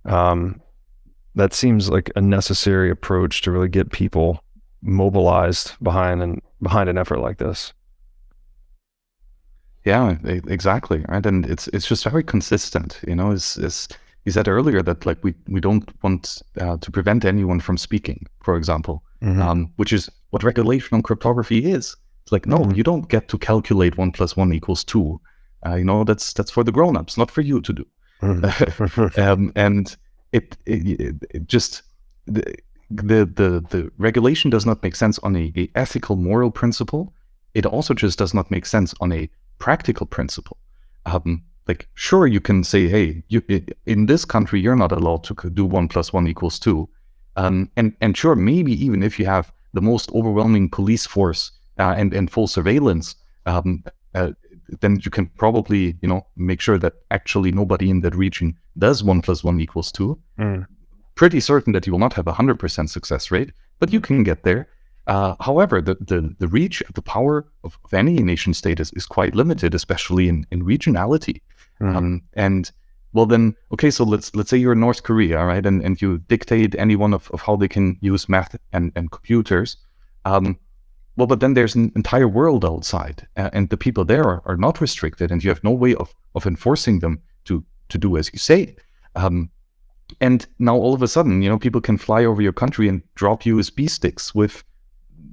That seems like a necessary approach to really get people mobilized behind an effort like this. Yeah, exactly, right. And it's just very consistent, as you said earlier, that like we don't want to prevent anyone from speaking, for example, which is what regulation on cryptography is. It's like, no, you don't get to calculate 1 + 1 = 2. That's for the grown-ups, not for you to do. And it just the regulation does not make sense on a ethical, moral principle. It also just does not make sense on a practical principle. like, sure, you can say, hey, in this country, you're not allowed to do 1 + 1 = 2. And sure, maybe even if you have the most overwhelming police force and full surveillance, then you can probably, make sure that actually nobody in that region does 1 + 1 = 2. Pretty certain that you will not have 100% success rate, but you can get there. However, the reach, the power of any nation state is quite limited, especially in regionality. And well, then, okay, so let's say you're North Korea, right? And you dictate anyone of how they can use math and computers. Well, but then there's an entire world outside, and the people there are not restricted, and you have no way of enforcing them to do as you say. And now all of a sudden, people can fly over your country and drop USB sticks with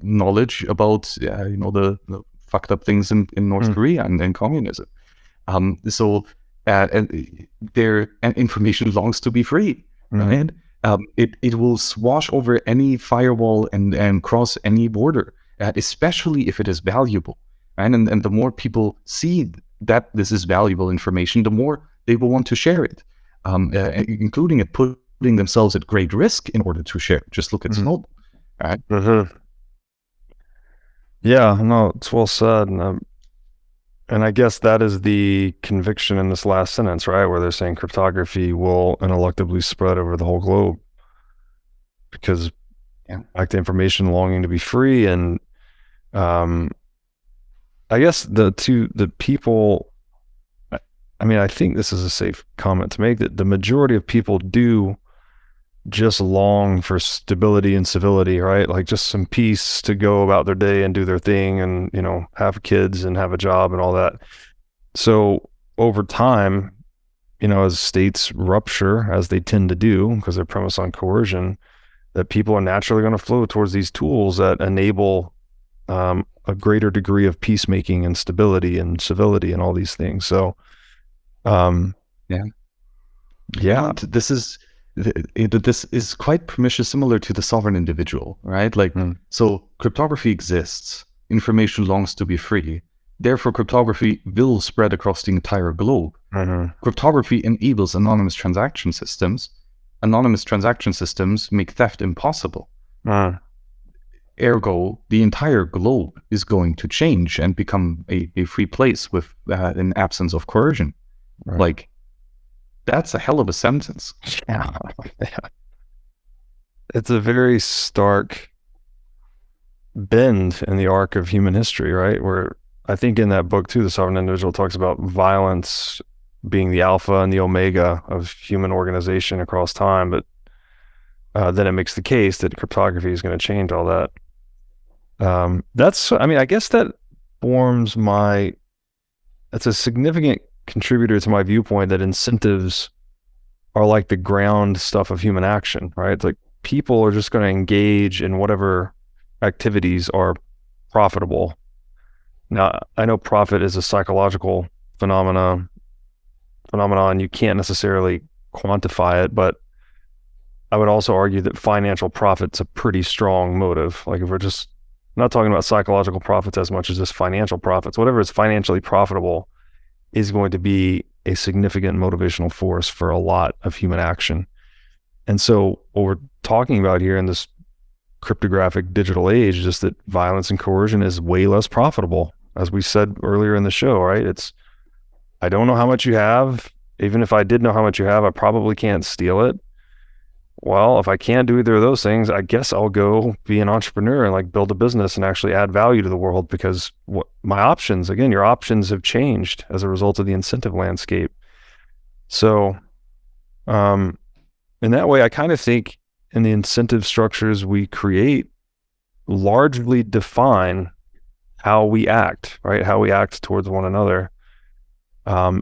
knowledge about, the fucked up things in North Korea and communism. So their information longs to be free, right? It will swash over any firewall and cross any border, especially if it is valuable, right? And the more people see that this is valuable information, the more they will want to share it, including it putting themselves at great risk in order to share. Just look at Snowball, right? Yeah, no, it's well said. And I guess that is the conviction in this last sentence, right? Where they're saying cryptography will ineluctably spread over the whole globe because back to information longing to be free. And I guess the people, I mean, I think this is a safe comment to make, that the majority of people do just long for stability and civility, right? Like just some peace to go about their day and do their thing and, have kids and have a job and all that. So over time, as states rupture, as they tend to do, because they're premised on coercion, that people are naturally going to flow towards these tools that enable a greater degree of peacemaking and stability and civility and all these things. So, yeah. This is quite pernicious, similar to the sovereign individual, right? Like, so cryptography exists, information longs to be free, therefore cryptography will spread across the entire globe. Cryptography enables anonymous transaction systems. Anonymous transaction systems make theft impossible. Ergo, the entire globe is going to change and become a free place with an absence of coercion. Like, that's a hell of a sentence. Yeah. It's a very stark bend in the arc of human history, right? Where I think in that book too, The Sovereign Individual talks about violence being the alpha and the omega of human organization across time, but then it makes the case that cryptography is going to change all that. I guess that forms that's a significant contributor to my viewpoint that incentives are like the ground stuff of human action, right? It's like people are just going to engage in whatever activities are profitable. Now, I know profit is a psychological phenomenon. You can't necessarily quantify it, but I would also argue that financial profit's a pretty strong motive. Like if we're just not talking about psychological profits as much as just financial profits, whatever is financially profitable is going to be a significant motivational force for a lot of human action. And so what we're talking about here in this cryptographic digital age is just that violence and coercion is way less profitable. As we said earlier in the show, right? I don't know how much you have. Even if I did know how much you have, I probably can't steal it. Well, if I can't do either of those things, I guess I'll go be an entrepreneur and like build a business and actually add value to the world, because my options, again, your options have changed as a result of the incentive landscape. So, in that way, I kind of think in the incentive structures we create largely define how we act, right? How we act towards one another.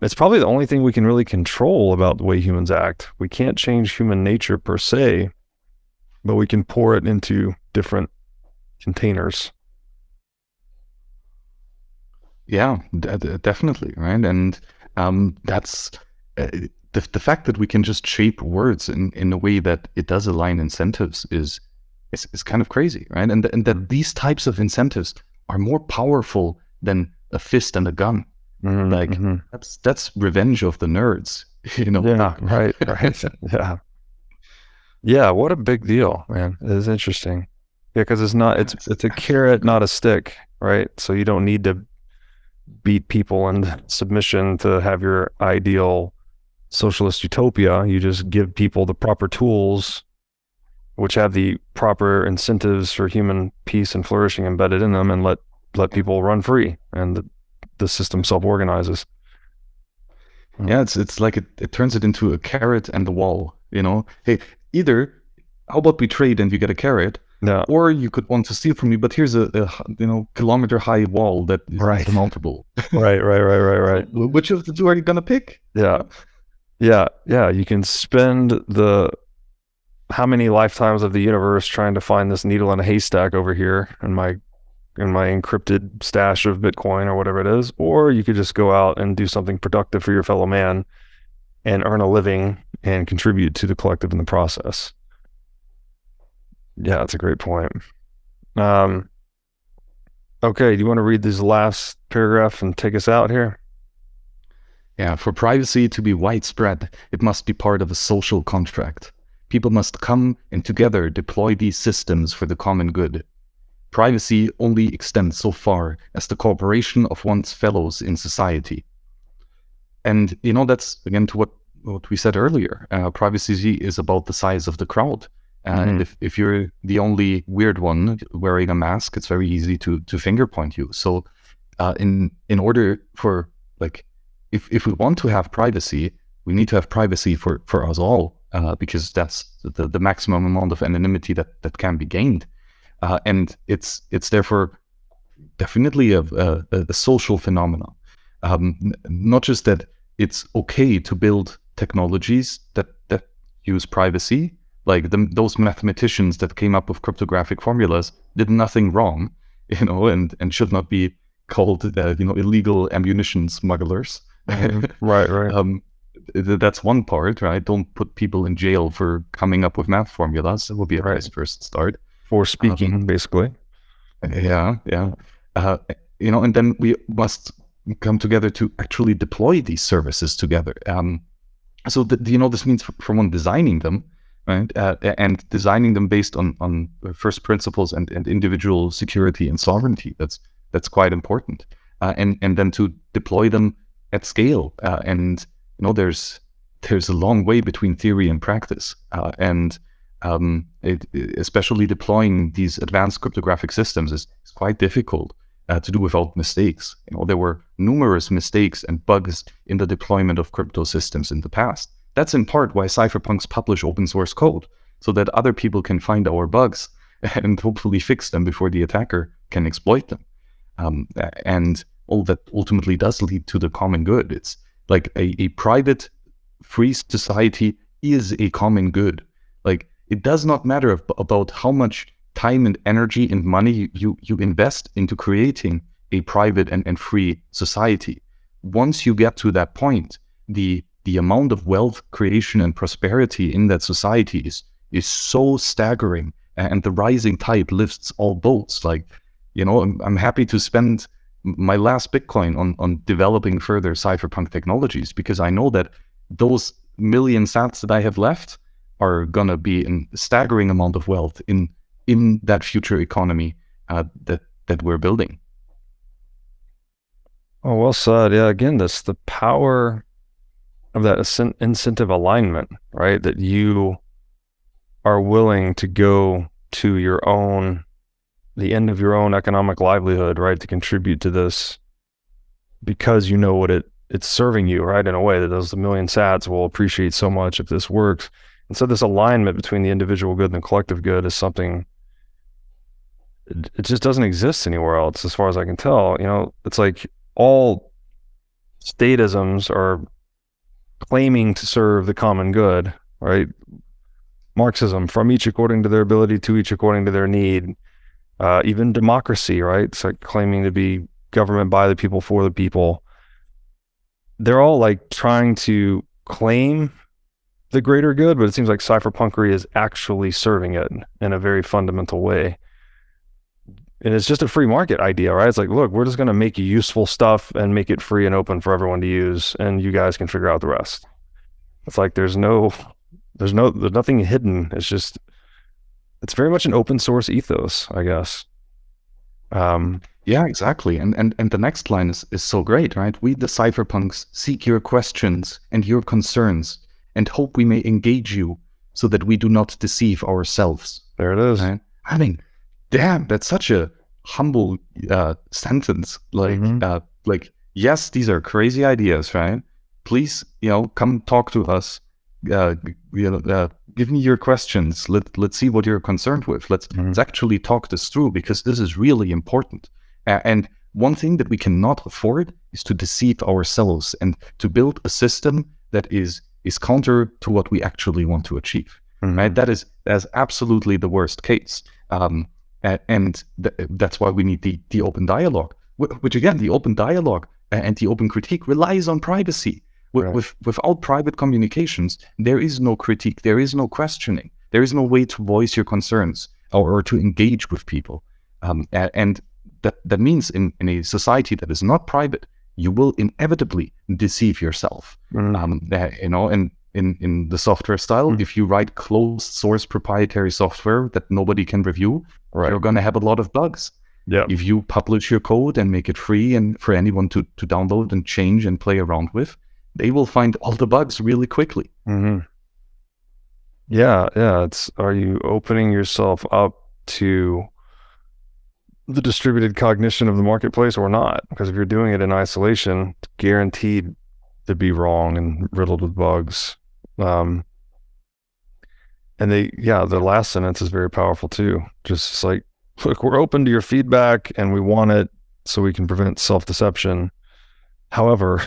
It's probably the only thing we can really control about the way humans act. We can't change human nature per se, but we can pour it into different containers. Yeah, definitely, right? And that's the fact that we can just shape words in a way that it does align incentives is kind of crazy, right? And that these types of incentives are more powerful than a fist and a gun. Like that's revenge of the nerds, you know? Yeah, right. Yeah. Yeah, what a big deal, man. It is interesting. Yeah, because it's a carrot, not a stick, right? So you don't need to beat people into submission to have your ideal socialist utopia. You just give people the proper tools, which have the proper incentives for human peace and flourishing embedded in them, and let people run free, and the system self-organizes. Yeah, it's like it turns it into a carrot and the wall, you know? Hey, either how about we trade and you get a carrot, or you could want to steal from me, but here's a kilometer high wall that is insurmountable. Right. Which of the two are you gonna pick? Yeah. You can spend how many lifetimes of the universe trying to find this needle in a haystack over here in my encrypted stash of Bitcoin or whatever it is, or you could just go out and do something productive for your fellow man and earn a living and contribute to the collective in the process. Yeah, that's a great point. Okay, do you want to read this last paragraph and take us out here? Yeah, for privacy to be widespread, it must be part of a social contract. People must come and together deploy these systems for the common good. Privacy only extends so far as the cooperation of one's fellows in society. And, you know, that's, again, to what we said earlier. Privacy is about the size of the crowd. And if you're the only weird one wearing a mask, it's very easy to finger point you. So in order for, like, if we want to have privacy, we need to have privacy for us all, because that's the maximum amount of anonymity that can be gained. And it's therefore definitely a social phenomenon. Not just that it's okay to build technologies that use privacy, like those mathematicians that came up with cryptographic formulas did nothing wrong, you know, and should not be called illegal ammunition smugglers. Right. That's one part, right? Don't put people in jail for coming up with math formulas. That would be a nice first start. For speaking, basically. Yeah. And then we must come together to actually deploy these services together. So this means for one, designing them, right? And designing them based on first principles and individual security and sovereignty. That's quite important. And then to deploy them at scale. And there's a long way between theory and practice. Especially deploying these advanced cryptographic systems is quite difficult to do without mistakes. There were numerous mistakes and bugs in the deployment of crypto systems in the past. That's in part why cypherpunks publish open source code, so that other people can find our bugs and hopefully fix them before the attacker can exploit them. And all that ultimately does lead to the common good. It's like a private, free society is a common good. Like, it does not matter about how much time and energy and money you invest into creating a private and free society. Once you get to that point, the amount of wealth creation and prosperity in that society is so staggering, and the rising tide lifts all boats. Like, I'm happy to spend my last Bitcoin on developing further cypherpunk technologies, because I know that those million sats that I have left are gonna be a staggering amount of wealth in that future economy that we're building. Oh, well said. Yeah, again, the power of that incentive alignment, right? That you are willing to go to the end of your own economic livelihood, right? To contribute to this because you know what it's serving you, right? In a way that those million sats will appreciate so much if this works. And so this alignment between the individual good and the collective good is something, it just doesn't exist anywhere else, as far as I can tell. It's like all statisms are claiming to serve the common good, right? Marxism, from each according to their ability, to each according to their need. Even democracy, right? It's like claiming to be government by the people, for the people. They're all like trying to claim the greater good, but it seems like cypherpunkery is actually serving it in a very fundamental way. And it's just a free market idea, right? It's like, look, we're just going to make you useful stuff and make it free and open for everyone to use, and you guys can figure out the rest. It's like there's nothing hidden. It's very much an open source ethos, I guess. Yeah, exactly. And the next line is so great, right? We, the cypherpunks, seek your questions and your concerns and hope we may engage you so that we do not deceive ourselves. There it is. Right? I mean, damn, that's such a humble sentence. Like, yes, these are crazy ideas, right? Please, come talk to us. Give me your questions. Let's see what you're concerned with. Let's actually talk this through, because this is really important. And one thing that we cannot afford is to deceive ourselves and to build a system that is counter to what we actually want to achieve. Right? That's absolutely the worst case. And that's why we need the open dialogue, which again, the open dialogue and the open critique relies on privacy. Without private communications, there is no critique, there is no questioning, there is no way to voice your concerns or to engage with people. And that means in a society that is not private, you will inevitably deceive yourself. And in the software style, if you write closed source proprietary software that nobody can review, you're going to have a lot of bugs. If you publish your code and make it free and for anyone to download and change and play around with, they will find all the bugs really quickly. Yeah. Are you opening yourself up to the distributed cognition of the marketplace or not? Because if you're doing it in isolation, it's guaranteed to be wrong and riddled with bugs. And the last sentence is very powerful too. Just like, look, we're open to your feedback and we want it so we can prevent self-deception. However,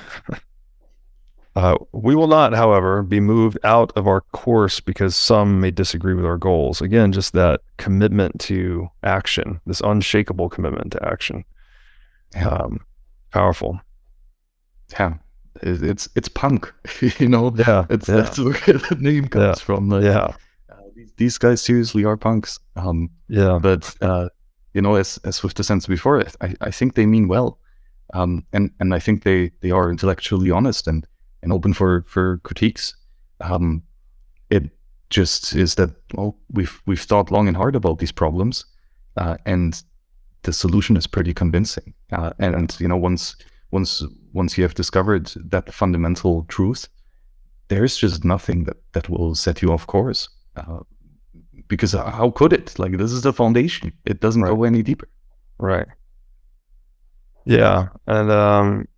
we will not, however, be moved out of our course because some may disagree with our goals. Again, just that commitment to action, this unshakable commitment to action. Powerful. Yeah, it's punk, That's where the name comes from. These guys seriously are punks. But as with the sense before it, I think they mean well, and I think they are intellectually honest and open for critiques. It just is that, well, we've thought long and hard about these problems, and the solution is pretty convincing. And once you have discovered that fundamental truth, there's just nothing that will set you off course. Because how could it? Like, this is the foundation. It doesn't go any deeper. Right. Yeah, and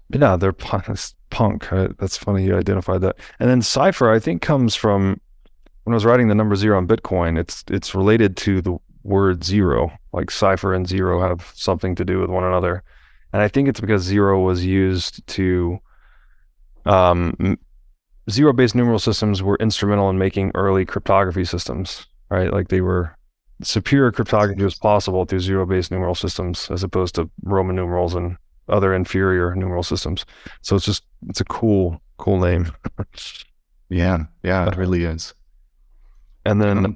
they're punk. That's funny you identified that. And then Cypher, I think, comes from when I was writing the number 0 on Bitcoin. It's related to the word zero. Like Cypher and zero have something to do with one another, and I think it's because zero was used to zero-based numeral systems were instrumental in making early cryptography systems. Right, like they were superior cryptography was possible through zero-based numeral systems as opposed to Roman numerals and other inferior numeral systems. So it's a cool name. Yeah, it really is. And then,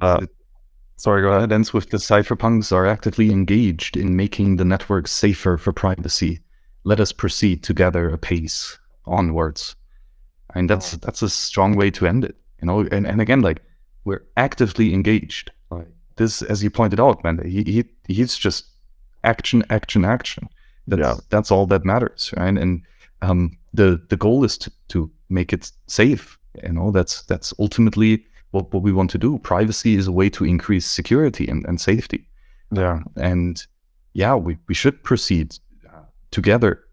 sorry, go ahead. It ends with the cypherpunks are actively engaged in making the network safer for privacy. Let us proceed together apace onwards. I mean, that's a strong way to end it, and again, like, we're actively engaged. Like this, as you pointed out, man, he's just action. That's all that matters, right? And the goal is to make it safe. That's ultimately what we want to do. Privacy is a way to increase security and safety. And we should proceed together,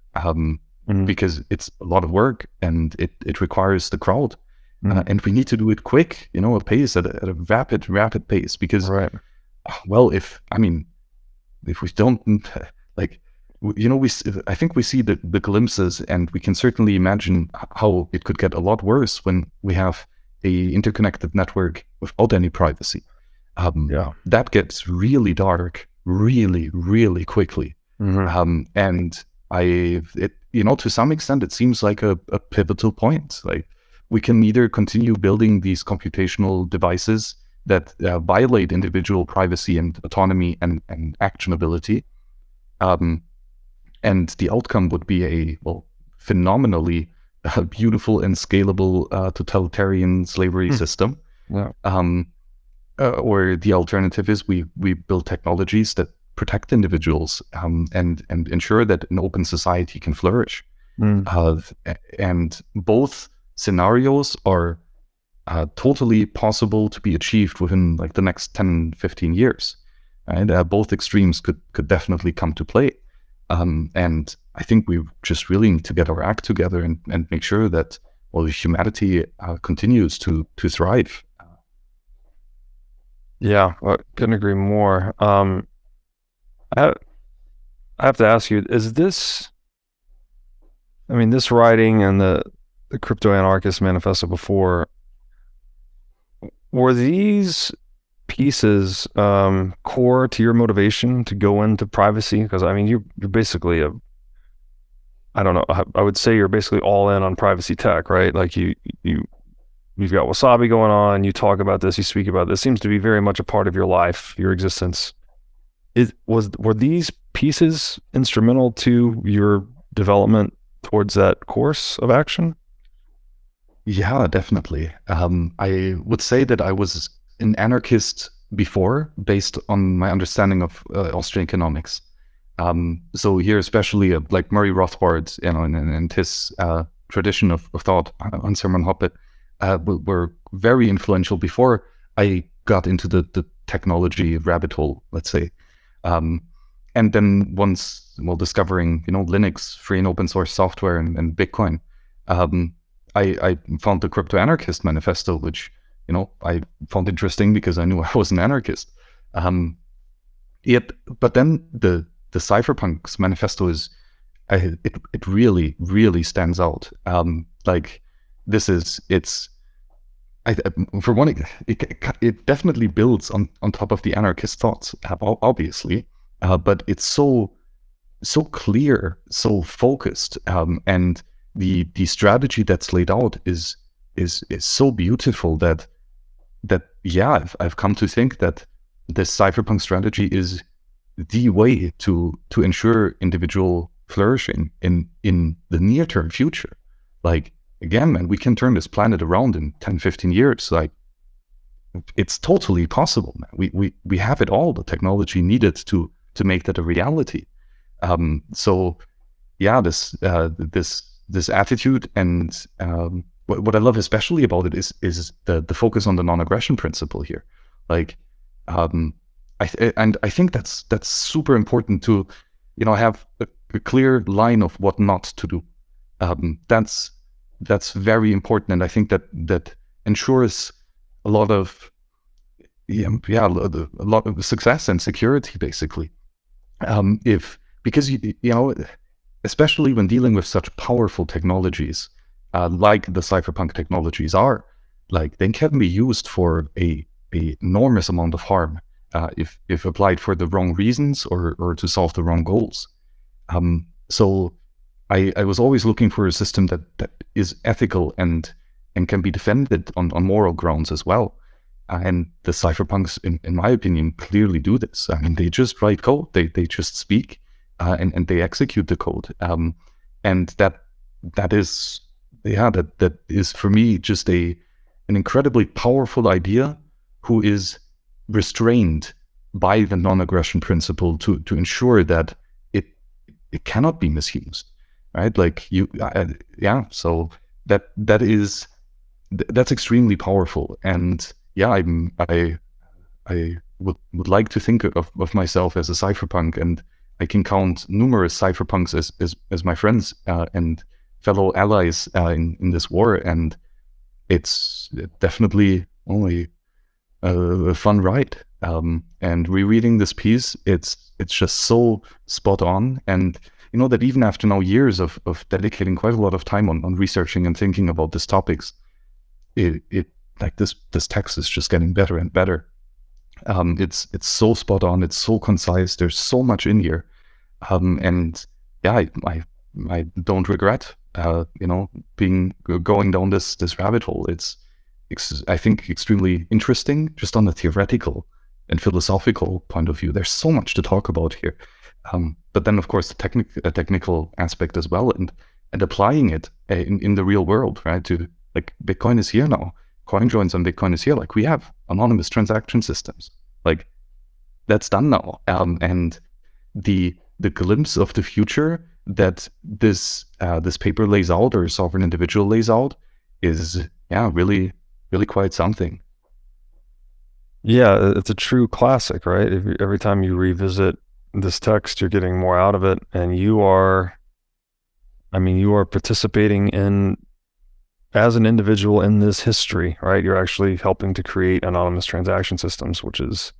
because it's a lot of work and it requires the crowd, and we need to do it quick, a pace at a rapid pace, because if we don't, like, I think we see the glimpses, and we can certainly imagine how it could get a lot worse when we have a interconnected network without any privacy. That gets really dark really, really quickly. And to some extent, it seems like a pivotal point. Like, we can either continue building these computational devices that violate individual privacy and autonomy and actionability. And the outcome would be a phenomenally beautiful and scalable totalitarian slavery system. Yeah. Or the alternative is we build technologies that protect individuals and ensure that an open society can flourish. And both scenarios are totally possible to be achieved within like the next 10, 15 years. Right? Both extremes could definitely come to play. And I think we just really need to get our act together and make sure that humanity continues to thrive. Yeah, I couldn't agree more. I have to ask you, is this, this writing and the Crypto-Anarchist Manifesto before, were these pieces core to your motivation to go into privacy? Because you're basically I would say you're basically all in on privacy tech, right? Like you've got Wasabi going on, you talk about this, you speak about this, seems to be very much a part of your life, your existence. Were these pieces instrumental to your development towards that course of action? Yeah, definitely. I would say that I was an anarchist before, based on my understanding of Austrian economics. So here, especially like Murray Rothbard, and his tradition of thought on Hermann Hoppe were very influential before I got into the technology rabbit hole, let's say. And then once, discovering, Linux, free and open source software and Bitcoin, I found the Crypto-Anarchist Manifesto, which, I found interesting because I knew I was an anarchist. But then the Cypherpunk Manifesto is, it really, really stands out. For one, it definitely builds on top of the anarchist thoughts, obviously, but it's so clear, so focused, and the strategy that's laid out is so beautiful that I've come to think that this cypherpunk strategy is the way to ensure individual flourishing in the near-term future. Like, again, man, we can turn this planet around in 10, 15 years. Like, it's totally possible, man. We have it all, the technology needed to make that a reality. So yeah, this attitude, and what I love especially about it is the focus on the non-aggression principle here. Like, I think that's super important to, have a clear line of what not to do. That's very important, and I think that ensures a lot of a lot of success and security, basically. Because especially when dealing with such powerful technologies, like the cypherpunk technologies are, like, they can be used for a enormous amount of harm if applied for the wrong reasons or to solve the wrong goals. So I was always looking for a system that is ethical and can be defended on moral grounds as well. And the cypherpunks, in my opinion, clearly do this. They just write code, they just speak, and they execute the code. And that is for me just an incredibly powerful idea, who is restrained by the non-aggression principle to ensure that it cannot be misused, right? Like, so that's extremely powerful. And yeah, I would like to think of myself as a cypherpunk, and I can count numerous cypherpunks as my friends and fellow allies in this war, and it's definitely only a fun ride. And rereading this piece, it's just so spot on. And that even after now years of dedicating quite a lot of time on researching and thinking about these topics, it like this text is just getting better and better. It's so spot on, it's so concise, there's so much in here. And yeah, I don't regret going down this rabbit hole. I think, extremely interesting just on the theoretical and philosophical point of view. There's so much to talk about here. But then, of course, the technical aspect as well, and applying it in the real world, right? To like Bitcoin is here now. CoinJoins on Bitcoin is here. Like we have anonymous transaction systems. Like that's done now. And the glimpse of the future that this paper lays out, or Sovereign Individual lays out, is really quite something. Yeah, it's a true classic, right? Every time you revisit this text, you're getting more out of it, and you are participating in, as an individual, in this history, right? You're actually helping to create anonymous transaction systems, which is,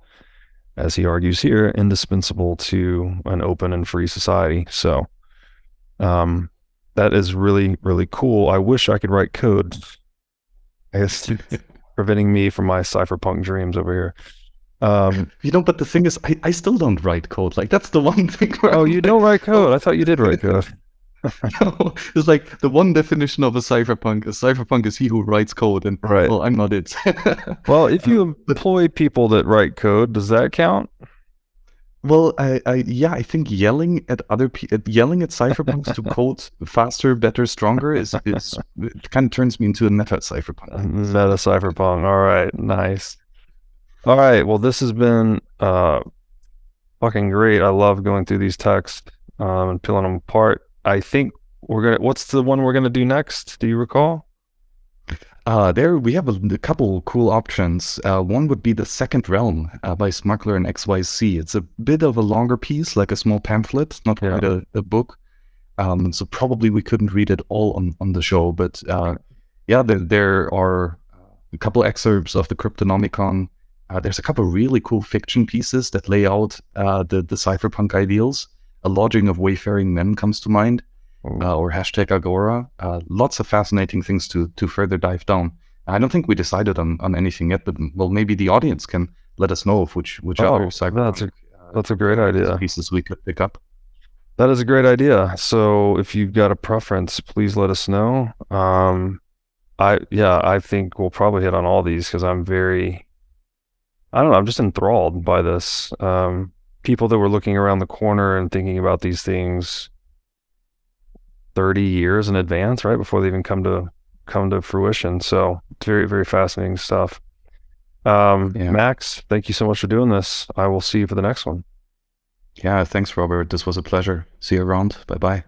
as he argues here, indispensable to an open and free society. So that is really, really cool. I wish I could write code. I guess preventing me from my cypherpunk dreams over here. But the thing is, I still don't write code. Like that's the one thing. Oh, you don't write code? I thought you did write code. No, it's like the one definition of a cypherpunk. A cypherpunk is he who writes code, and right. Well, I'm not it. Well, if you employ people that write code, does that count? Well, I think yelling at cypherpunks to code faster, better, stronger is it kind of turns me into a meta cypherpunk. Meta cypherpunk. All right, nice. All right, well, this has been fucking great. I love going through these texts and peeling them apart. I think what's the one we're gonna do next? Do you recall? There we have a couple cool options. One would be The Second Realm by Smuggler and XYZ. It's a bit of a longer piece, like a small pamphlet, not quite a book. So probably we couldn't read it all on the show, but there are a couple excerpts of the Cryptonomicon. There's a couple really cool fiction pieces that lay out the cypherpunk ideals. A Lodging of Wayfaring Men comes to mind. Or #Agora. Lots of fascinating things to further dive down. I don't think we decided on anything yet, but well, maybe the audience can let us know of which other cypherpunk that's a great idea. Pieces we could pick up. That is a great idea. So if you've got a preference, please let us know. I think we'll probably hit on all these because I'm just enthralled by this. People that were looking around the corner and thinking about these things 30 years in advance, right, before they even come to fruition. So very, very fascinating stuff. Max, thank you so much for doing this. I will see you for the next one. Yeah, thanks, Robert. This was a pleasure. See you around. Bye-bye.